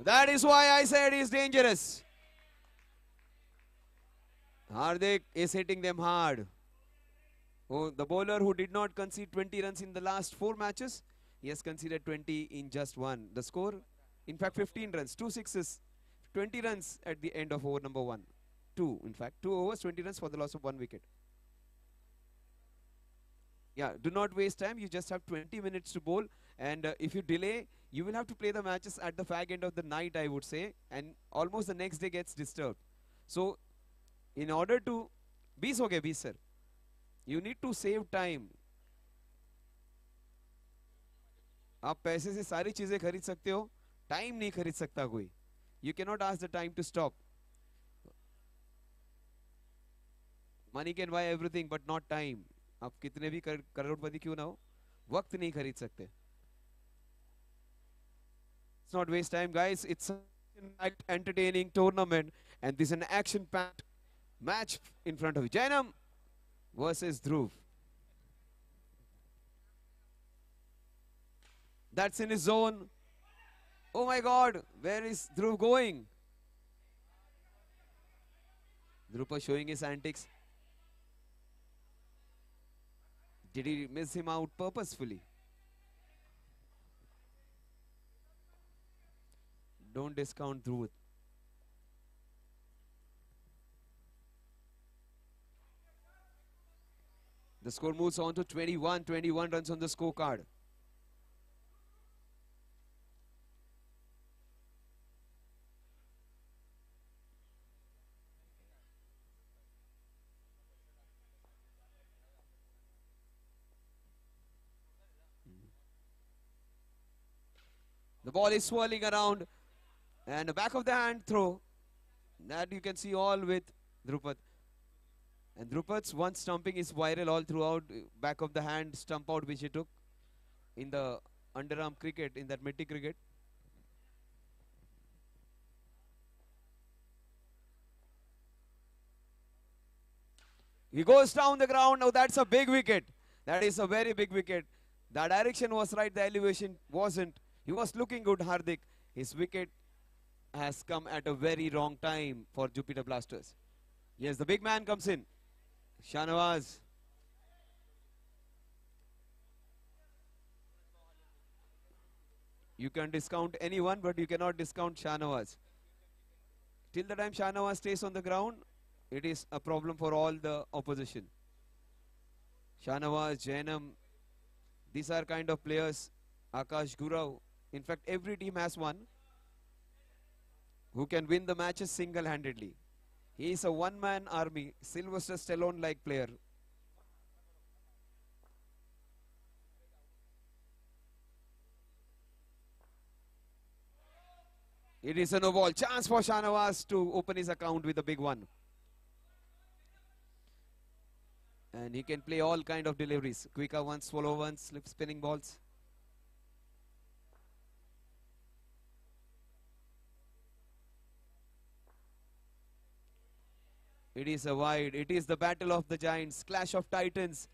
Speaker 3: That is why I said he's dangerous. Hardik is hitting them hard. Oh, the bowler who did not concede 20 runs in the last 4 matches, he has conceded 20 in just 1. The score, in fact, 15 runs, 2 sixes, 20 runs at the end of over number 1. 2, in fact, 2 overs, 20 runs for the loss of 1 wicket. Yeah, do not waste time. You just have 20 minutes to bowl. And if you delay, you will have to play the matches at the fag end of the night, I would say. And almost the next day gets disturbed. So, in order to... 20 हो गए 20 sir. You need to save time. आप पैसे से सारी चीजें खरीद सकते हो, टाइम नहीं खरीद सकता कोई. You cannot ask the time to stop. Money can buy everything, but not time. आप कितने भी करोड़पति क्यों ना हो, वक्त नहीं खरीद सकते. It's not waste time, guys. It's an entertaining tournament, and this is an action-packed match in front of you. Jainam versus Dhruv. That's in his zone. Oh my God, where is Dhruv going? Dhruv showing his antics. Did he miss him out purposefully? Don't discount Dhruv. The score moves on to 21 runs on the scorecard. The ball is swirling around, and the back of the hand throw that you can see all with Drupad. And Drupad's one stumping is viral all throughout. Back of the hand stump out which he took in the underarm cricket, in that Mitti cricket. He goes down the ground. Now that's a big wicket. That is a very big wicket. The direction was right, the elevation wasn't. He was looking good, Hardik. His wicket has come at a very wrong time for Jupiter Blasters. Yes, the big man comes in. Shahnawaz. You can discount anyone, but you cannot discount Shahnawaz. Till the time Shahnawaz stays on the ground, it is a problem for all the opposition. Shahnawaz, Jainam, these are kind of players. Akash Gurau In fact, every team has one who can win the matches single-handedly. He is a one-man army, Sylvester Stallone-like player. It is a no ball. Chance for Shanawaz to open his account with a big one. And he can play all kind of deliveries. Quicker ones, swallow ones, slip spinning balls. It is a wide. It is the battle of the giants. Clash of titans.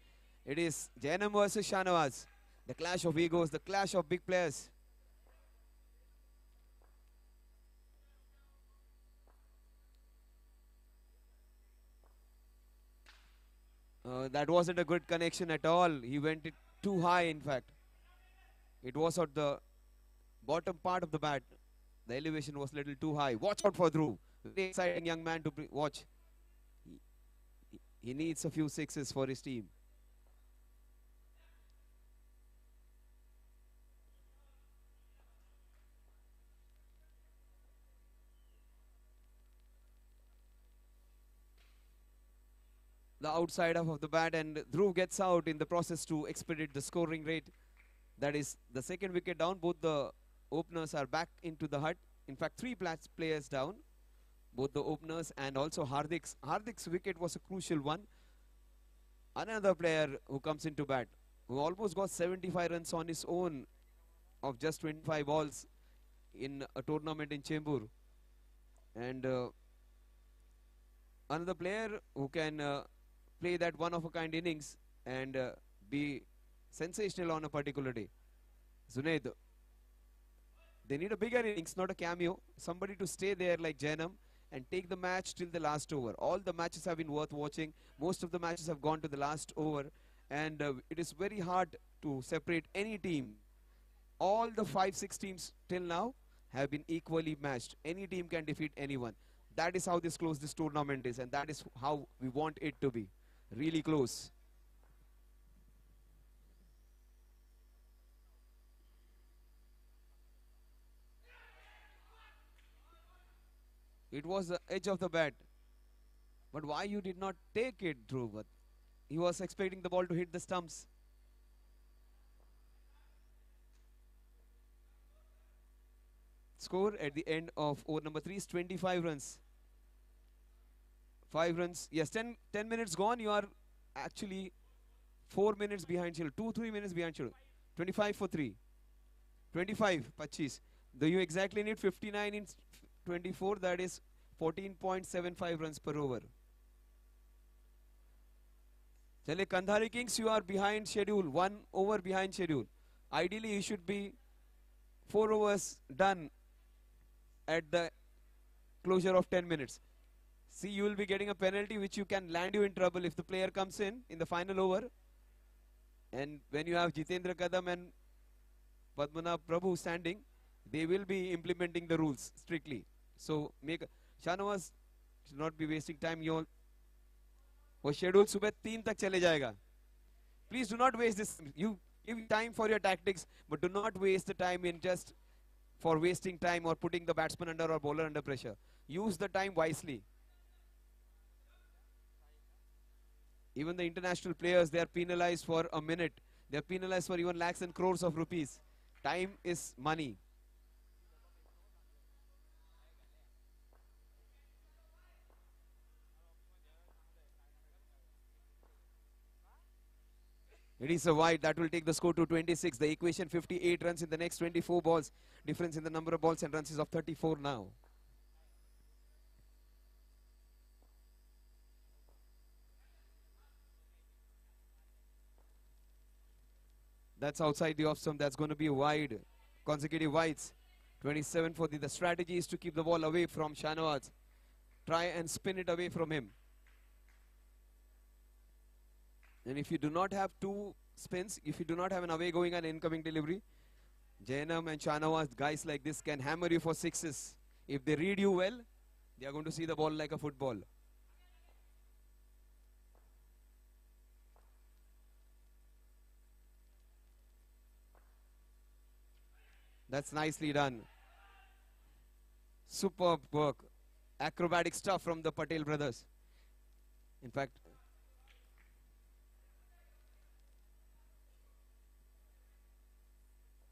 Speaker 3: It is Jainam versus Shanawaz. The clash of egos. The clash of big players. That wasn't a good connection at all. He went it too high, in fact. It was at the bottom part of the bat. The elevation was a little too high. Watch out for Dhruv. Very exciting young man to watch. He needs a few sixes for his team. The outside half of the bat, and Dhruv gets out in the process to expedite the scoring rate. That is the second wicket down. Both the openers are back into the hut. In fact, three players down. Both the openers and also Hardik's. Hardik's wicket was a crucial one. Another player who comes into bat, who almost got 75 runs on his own of just 25 balls in a tournament in Chembur. And another player who can play that one-of-a-kind innings and be sensational on a particular day. Zunaid. They need a bigger innings, not a cameo. Somebody to stay there like Jainam and take the match till the last over. All the matches have been worth watching. Most of the matches have gone to the last over. And it is very hard to separate any team. All the 5-6 teams till now have been equally matched. Any team can defeat anyone. That is how this tournament is, and that is how we want it to be. Really close. It was the edge of the bat. But why you did not take it, Dhruv? He was expecting the ball to hit the stumps. Score at the end of over number 3 is 25 runs. 5 runs. Yes, 10 minutes gone. You are actually 4 minutes behind schedule. 2-3 minutes behind schedule. 25 for 3. 25, Pachis. Do you exactly need 59 in 24? That is 14.75 runs per over. Chale, Kandhari Kings, you are behind schedule. 1 over behind schedule. Ideally, you should be 4 overs done at the closure of 10 minutes. See, you will be getting a penalty which you can land you in trouble if the player comes in the final over. And when you have Jitendra Kadam and Padmanabh Prabhu standing, they will be implementing the rules strictly. So, Shanawaz should not be wasting time. Your schedule subah 3 tak chale jayega. Please do not waste this. You give time for your tactics, but do not waste the time in just for wasting time or putting the batsman under or bowler under pressure. Use the time wisely. Even the international players, they are penalized for a minute. They are penalized for even lakhs and crores of rupees. Time is money. It is a wide. That will take the score to 26. The equation 58 runs in the next 24 balls. Difference in the number of balls and runs is of 34 now. That's outside the off stump. That's going to be wide. Consecutive wides. 27 for the strategy is to keep the ball away from Shanawaz. Try and spin it away from him. And if you do not have two spins, if you do not have an away going and incoming delivery, Jainam and Shanawaz, guys like this can hammer you for sixes. If they read you well, they are going to see the ball like a football. That's nicely done. Superb work. Acrobatic stuff from the Patel brothers. In fact,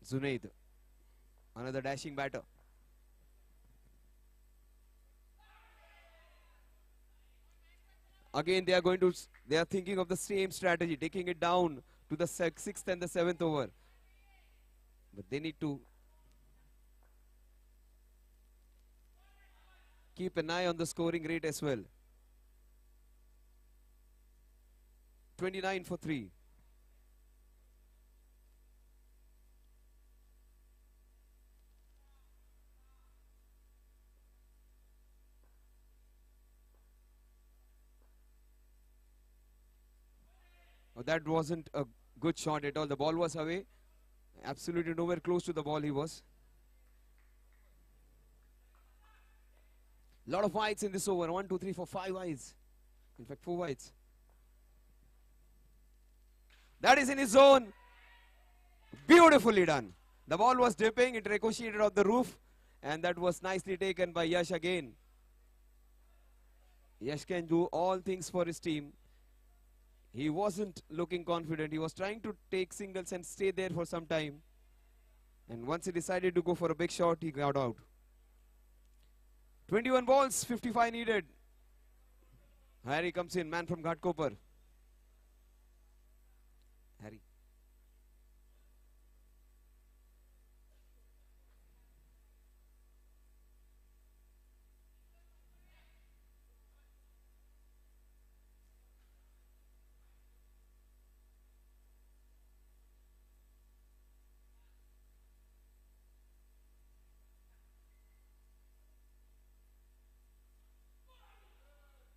Speaker 3: Zunaid, another dashing batter. Again, they are thinking of the same strategy, taking it down to the sixth and the seventh over. But they need to keep an eye on the scoring rate as well. 29 for 3. Oh, that wasn't a good shot at all. The ball was away. Absolutely nowhere close to the ball he was. Lot of wides in this over. 1, 2, 3, 4, 5 wides. In fact, 4 wides. That is in his zone. Beautifully done. The ball was dipping. It ricocheted off the roof. And that was nicely taken by Yash again. Yash can do all things for his team. He wasn't looking confident. He was trying to take singles and stay there for some time. And once he decided to go for a big shot, he got out. 21 balls, 55 needed. Harry comes in, man from Ghatkopar. Harry.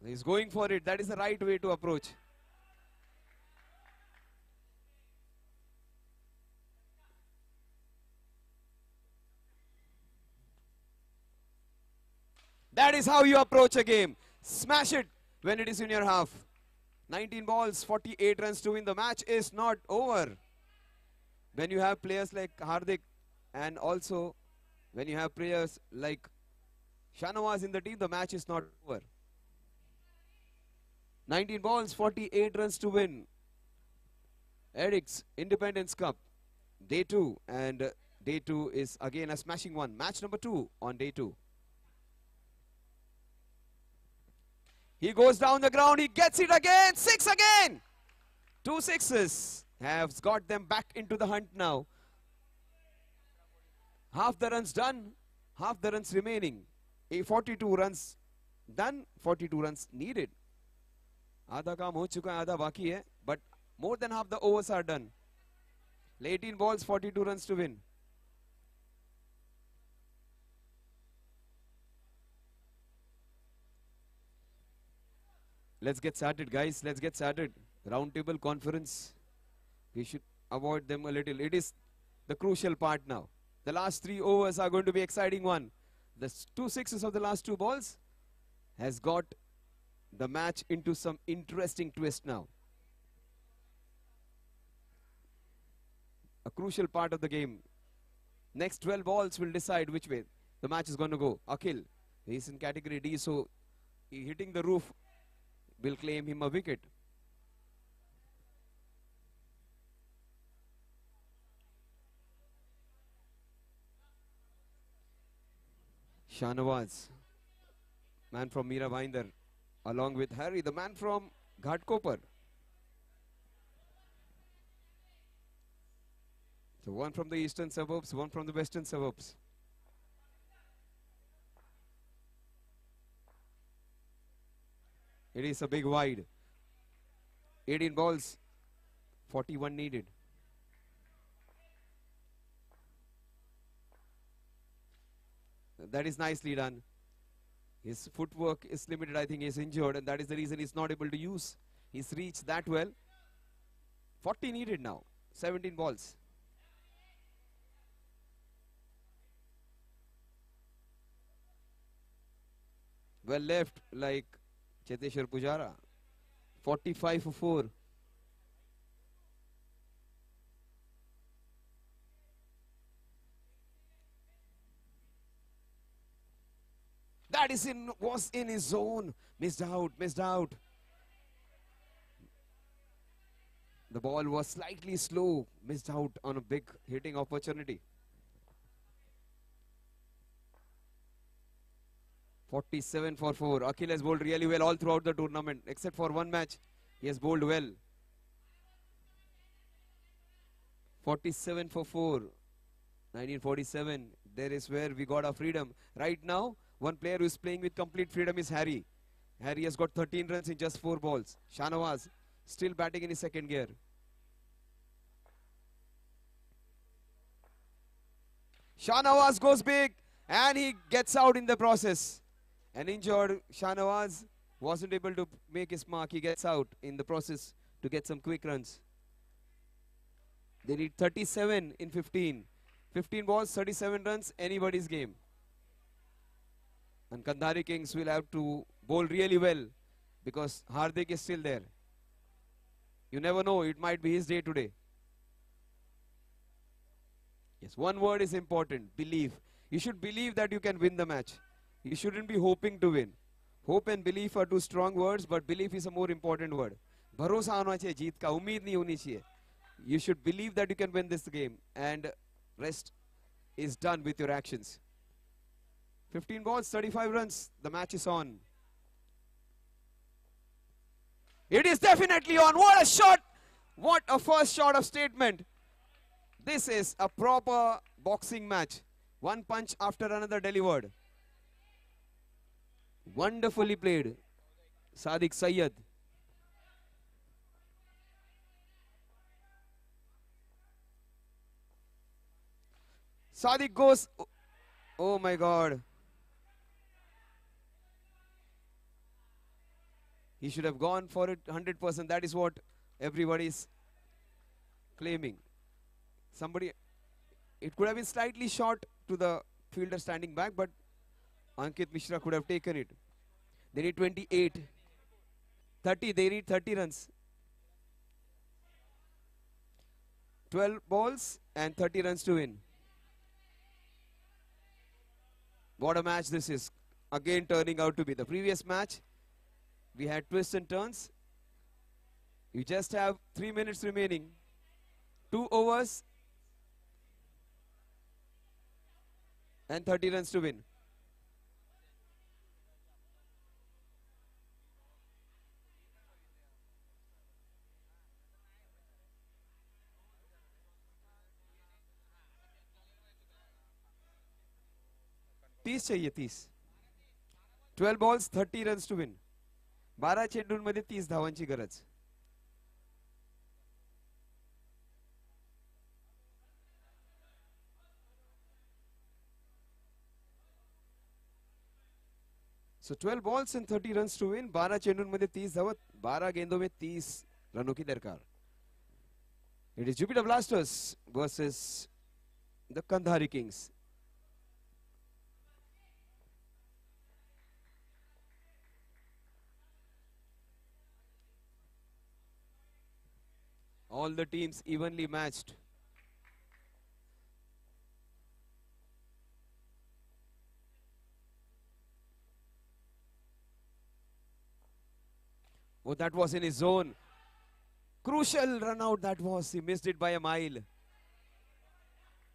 Speaker 3: He's going for it. That is the right way to approach. That is how you approach a game. Smash it when it is in your half. 19 balls, 48 runs to win. The match is not over. When you have players like Hardik and also when you have players like Shanawaz in the team, the match is not over. 19 balls, 48 runs to win. Eric's Independence Cup, day 2, and day 2 is again a smashing one. Match number 2 on day 2. He goes down the ground, he gets it again, 6 again! 2 sixes have got them back into the hunt now. Half the runs done, half the runs remaining. 42 runs done, 42 runs needed. आधा काम हो चुका है, आधा बाकी है, but more than half the overs are done. 18 balls, 42 runs to win. Let's get started, guys. Let's get started. Round table conference. We should avoid them a little. It is the crucial part now. The last 3 overs are going to be exciting one. The 2 sixes of the last 2 balls has got the match into some interesting twist now. A crucial part of the game. Next 12 balls will decide which way the match is going to go. Akhil, he's in category D, so hitting the roof will claim him a wicket. Shanawaz, man from Mira Bhainder, along with Harry, the man from Ghatkopar. So one from the eastern suburbs, one from the western suburbs. It is a big wide. 18 balls, 41 needed. That is nicely done. His footwork is limited. I think he's injured, and that is the reason he's not able to use his reach that well. 40 needed now. 17 balls. Well left, like Cheteshwar Pujara. 45 for 4. That was in his zone. Missed out, missed out. The ball was slightly slow. Missed out on a big hitting opportunity. 47 for 4. Akhil has bowled really well all throughout the tournament, except for one match. He has bowled well. 47 for 4. 1947. There is where we got our freedom. Right now, one player who is playing with complete freedom is Harry. Harry has got 13 runs in just 4 balls. Shahnawaz still batting in his second gear. Shahnawaz goes big and he gets out in the process. An injured Shahnawaz wasn't able to make his mark. He gets out in the process to get some quick runs. They need 37 in 15. 15 balls, 37 runs, anybody's game. And Kandhari Kings will have to bowl really well because Hardik is still there. You never know, it might be his day today. Yes, one word is important, believe. You should believe that you can win the match. You shouldn't be hoping to win. Hope and belief are two strong words, but belief is a more important word. भरोसा होना चाहिए जीत का, उम्मीद नहीं होनी चाहिए. You should believe that you can win this game, and rest is done with your actions. 15 balls, 35 runs. The match is on. It is definitely on. What a shot! What a first shot of statement. This is a proper boxing match. One punch after another delivered. Wonderfully played. Sadiq Syed. Sadiq goes. Oh my God. He should have gone for it 100%. That is what everybody is claiming. Somebody, it could have been slightly short to the fielder standing back, but Ankit Mishra could have taken it. They need 28. 30, they need 30 runs. 12 balls and 30 runs to win. What a match this is. Again turning out to be. The previous match, we had twists and turns. You just have 3 minutes remaining. 2 overs and 30 runs to win. तीस चाहिए 30. 12 balls 30 runs to win. 12 चेंडूंमध्ये 30 धावांची गरज. So 12 balls and 30 runs to win. 12 चेंडूंमध्ये 30 धावा. 12 गेंदों में 30 रनों की दरकार. It is Jupiter Blasters versus the Kandhari Kings. All the teams evenly matched. Oh, that was in his zone. Crucial run out that was. He missed it by a mile.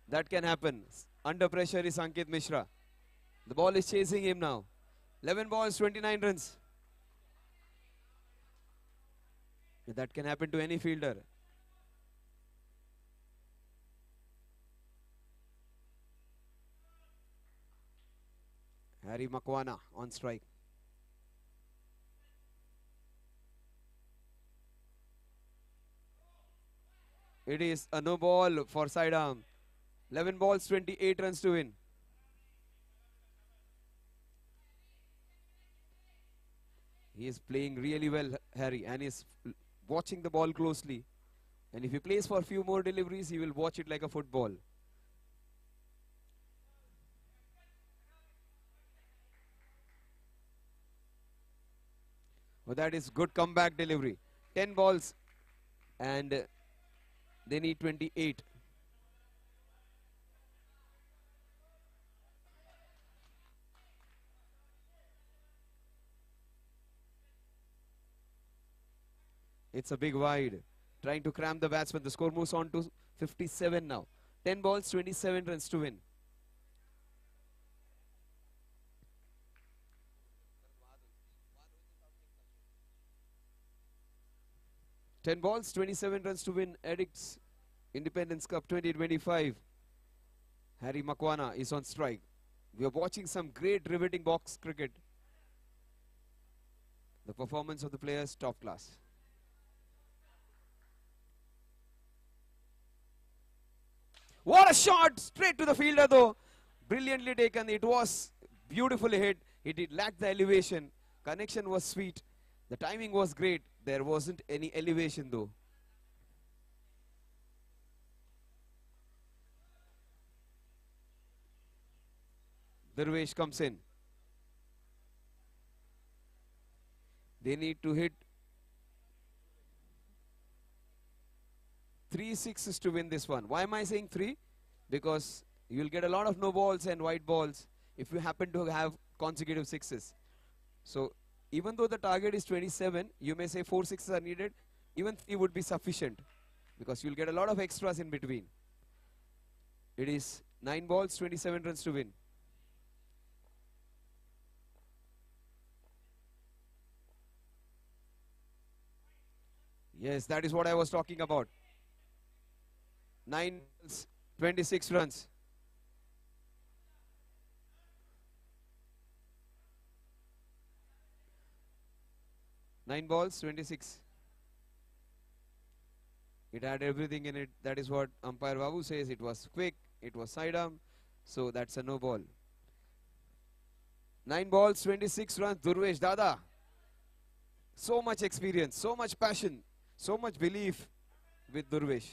Speaker 3: That can happen. Under pressure is Ankit Mishra. The ball is chasing him now. 11 balls, 29 runs. That can happen to any fielder. Harry Makwana on strike. It is a no ball for sidearm. 11 balls, 28 runs to win. He is playing really well, Harry, and is watching the ball closely. And if he plays for a few more deliveries, he will watch it like a football. Well, that is good comeback delivery. 10 balls and they need 28. It's a big wide. Trying to cram the batsman. The score moves on to 57 now. 10 balls, 27 runs to win. Ten balls, 27 runs to win Addicts Independence Cup 2025. Harry Makwana is on strike. We are watching some great riveting box cricket. The performance of the players, top class. What a shot! Straight to the fielder though. Brilliantly taken. It was beautifully hit. It did lack the elevation. Connection was sweet. The timing was great. There wasn't any elevation though. Durvesh comes in. They need to hit 3 sixes to win this one. Why am I saying 3? Because you will get a lot of no balls and white balls if you happen to have consecutive sixes. So even though the target is 27, you may say 4 sixes are needed. Even 3 would be sufficient because you'll get a lot of extras in between. It is 9 balls, 27 runs to win. Yes, that is what I was talking about. 9 balls, 26 runs. Nine balls, 26. It had everything in it. That is what umpire Babu says. It was quick. It was sidearm. So that's a no ball. 9 balls, 26 runs. Durvesh Dada. So much experience, so much passion, so much belief with Durvesh.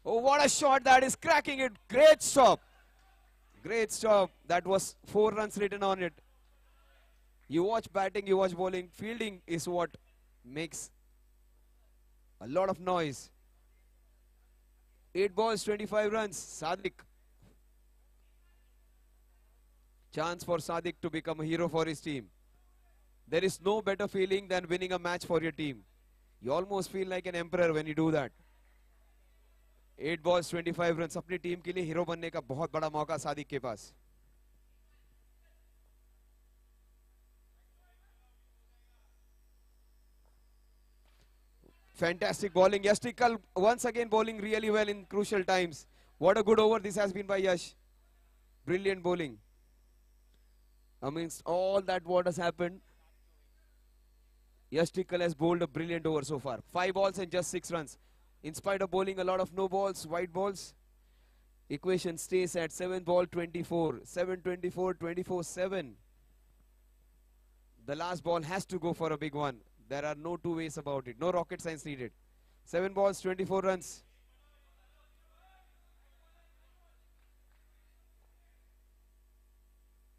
Speaker 3: Oh, what a shot that is, cracking it. Great stop. Great stop. That was 4 runs written on it. You watch batting, you watch bowling. Fielding is what makes a lot of noise. 8 balls, 25 runs. Sadiq. Chance for Sadiq to become a hero for his team. There is no better feeling than winning a match for your team. You almost feel like an emperor when you do that. 8 balls, 25 runs. अपनी team के लिए hero बनने का बहुत बड़ा मौका सादिक के पास. Fantastic bowling. Yash Tikal once again bowling really well in crucial times. What a good over this has been by Yash. Brilliant bowling. Amidst all that what has happened, Yash Tikal has bowled a brilliant over so far. 5 balls and just 6 runs. In spite of bowling a lot of no balls, white balls, equation stays at 7 ball 24. 7-24, 24-7. The last ball has to go for a big one. There are no two ways about it. No rocket science needed. 7 balls, 24 runs.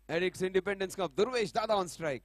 Speaker 3: Addicts Independence Cup. Durvesh Dada on strike.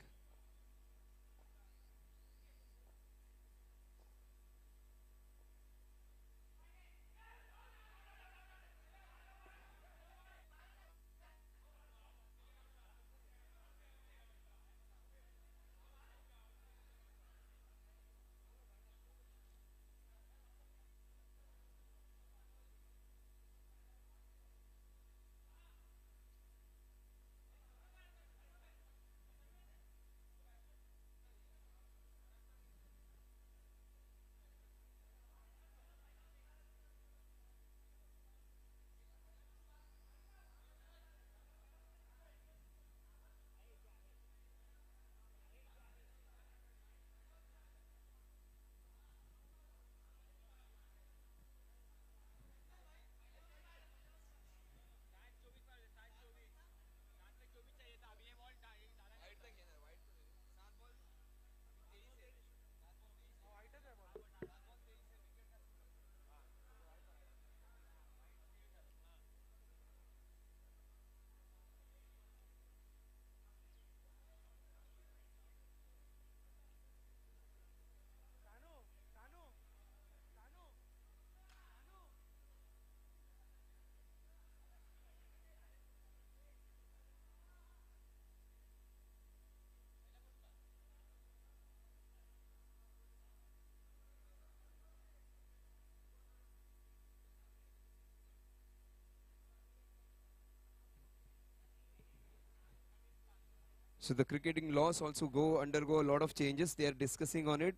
Speaker 3: So the cricketing laws also undergo a lot of changes. They are discussing on it.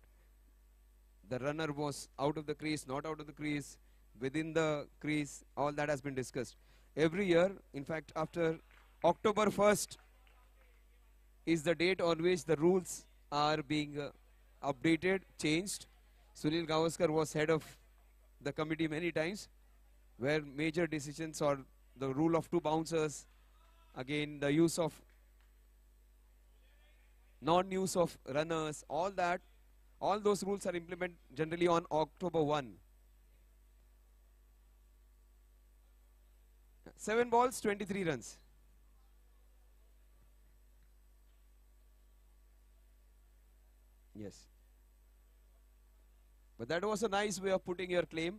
Speaker 3: The runner was out of the crease, not out of the crease, within the crease. All that has been discussed. Every year, in fact, after October 1st is the date on which the rules are being updated, changed. Sunil Gavaskar was head of the committee many times, where major decisions or the rule of two bouncers, again the use of non-use of runners, all that, all those rules are implemented generally on October 1. 7 balls, 23 runs. Yes. But that was a nice way of putting your claim.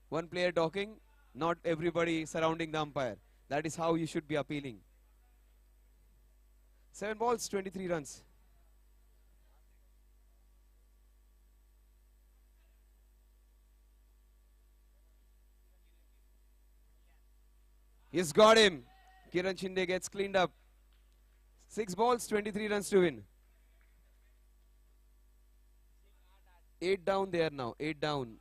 Speaker 3: One player talking, not everybody surrounding the umpire. That is how you should be appealing. 7 balls, 23 runs. He's got him. Kiran Shinde gets cleaned up. 6 balls, 23 runs to win. 8 down there now. 8 down.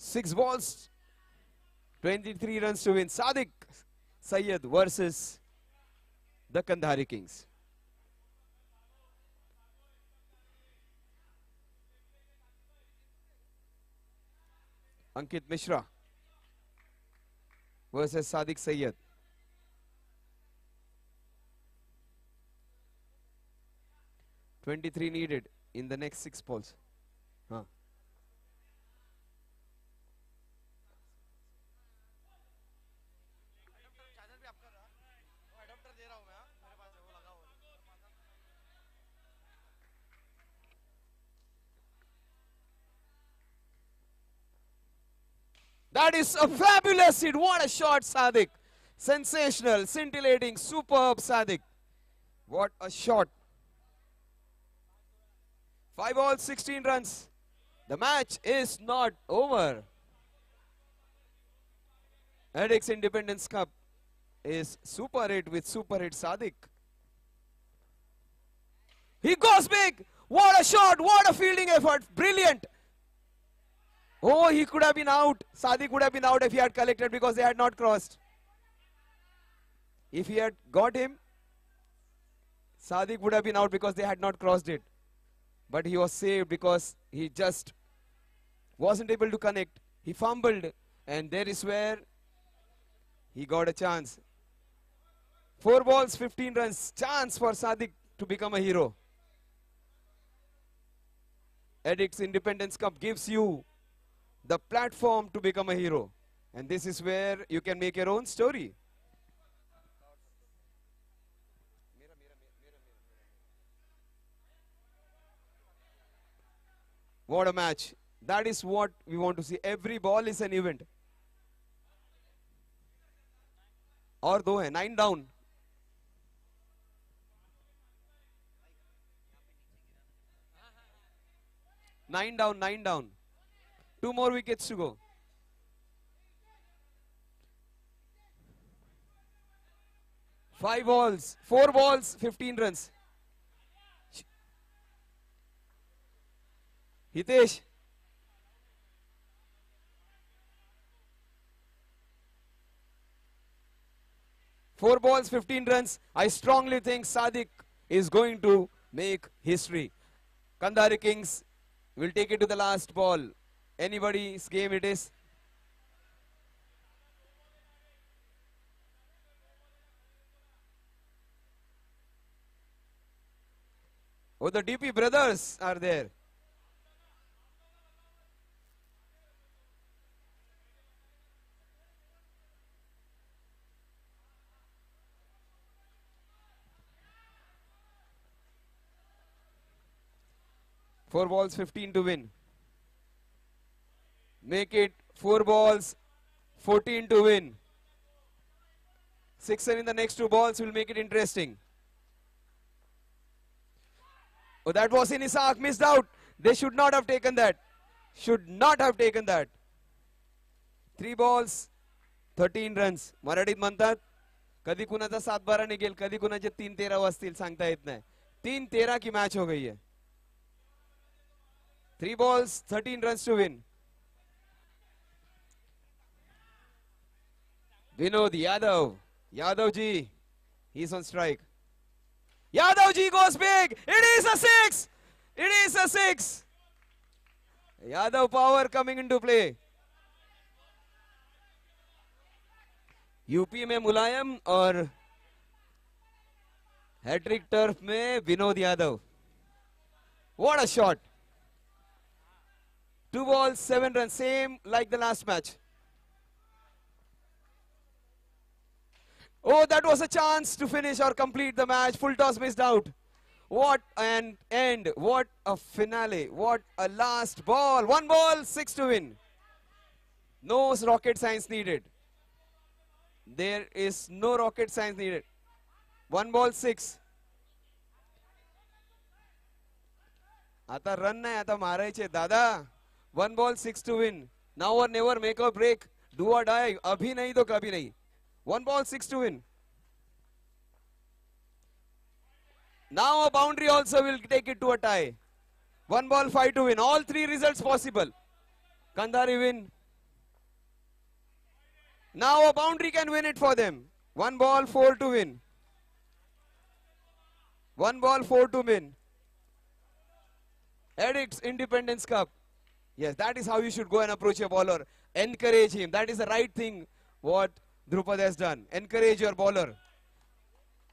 Speaker 3: Six balls, 23 runs to win. Sadiq Syed versus the Kandhari Kings. Ankit Mishra versus Sadiq Syed. 23 needed in the next 6 balls. Huh. That is a fabulous hit. What a shot, Sadiq. Sensational, scintillating, superb, Sadiq. What a shot. 5 balls, 16 runs. The match is not over. Addicts Independence Cup is super hit with super hit Sadiq. He goes big. What a shot. What a fielding effort. Brilliant. Oh, he could have been out. Sadiq would have been out if he had collected because they had not crossed. If he had got him, Sadiq would have been out because they had not crossed it. But he was saved because he just wasn't able to connect. He fumbled, and there is where he got a chance. 4 balls, 15 runs. Chance for Sadiq to become a hero. Addicts Independence Cup gives you the platform to become a hero. And this is where you can make your own story. What a match. That is what we want to see. Every ball is an event. Or do hai, 9 down. 9 down, 9 down. 2 more wickets to go. Four balls, 15 runs. Hitesh. Four balls, 15 runs. I strongly think Sadiq is going to make history. Kandhari Kings will take it to the last ball. Anybody's game it is. Oh, the DP brothers are there. 4 balls, 15 to win. Make it 4 balls, 14 to win. Sixer in the next 2 balls will make it interesting. Oh, that was in Isaac, missed out. They should not have taken that. Should not have taken that. 3 balls, 13 runs. मराठीत म्हणतात कधी कुणाचा 7-12 निघेल कधी कुणाचे 3-13 वाजतील सांगता येत नाही. 3-13 की मैच हो गई है. 3 balls, 13 runs to win. Vinod Yadav. Yadav ji, he's on strike. Yadav ji goes big. It is a 6. It is a 6. Yadav power coming into play. UP में मुलायम और हैट्रिक टर्फ में Vinod Yadav. What a shot. 2 balls, 7 runs, same like the last match. Oh, that was a chance to finish or complete the match. Full toss missed out. What an end. What a finale. What a last ball. 1 ball, 6 to win. No rocket science needed. There is no rocket science needed. 1 ball, 6. आता run नाही आता मारायचे दादा. 1 ball, 6 to win. Now or never, make or break. Do or die. अभी नहीं तो कभी नहीं. 1 ball, 6 to win. Now a boundary also will take it to a tie. 1 ball, 5 to win. All 3 results possible. Kandhari win. Now a boundary can win it for them. 1 ball, 4 to win. 1 ball, 4 to win. Addicts Independence Cup. Yes, that is how you should go and approach your bowler. Encourage him. That is the right thing what Drupad has done. Encourage your bowler.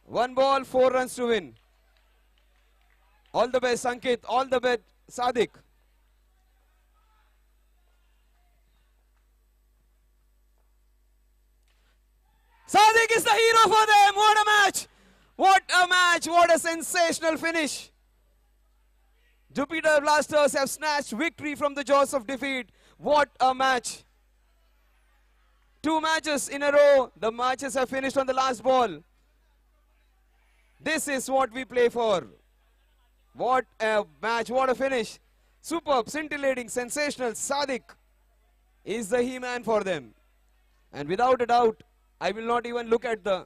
Speaker 3: 1 ball, 4 runs to win. All the best, Sankit. All the best, Sadiq. Sadiq is the hero for them. What a match. What a match. What a sensational finish. Jupiter Blasters have snatched victory from the jaws of defeat. What a match. 2 matches in a row. The matches have finished on the last ball. This is what we play for. What a match. What a finish. Superb, scintillating, sensational. Sadiq is the he-man for them. And without a doubt, I will not even look at the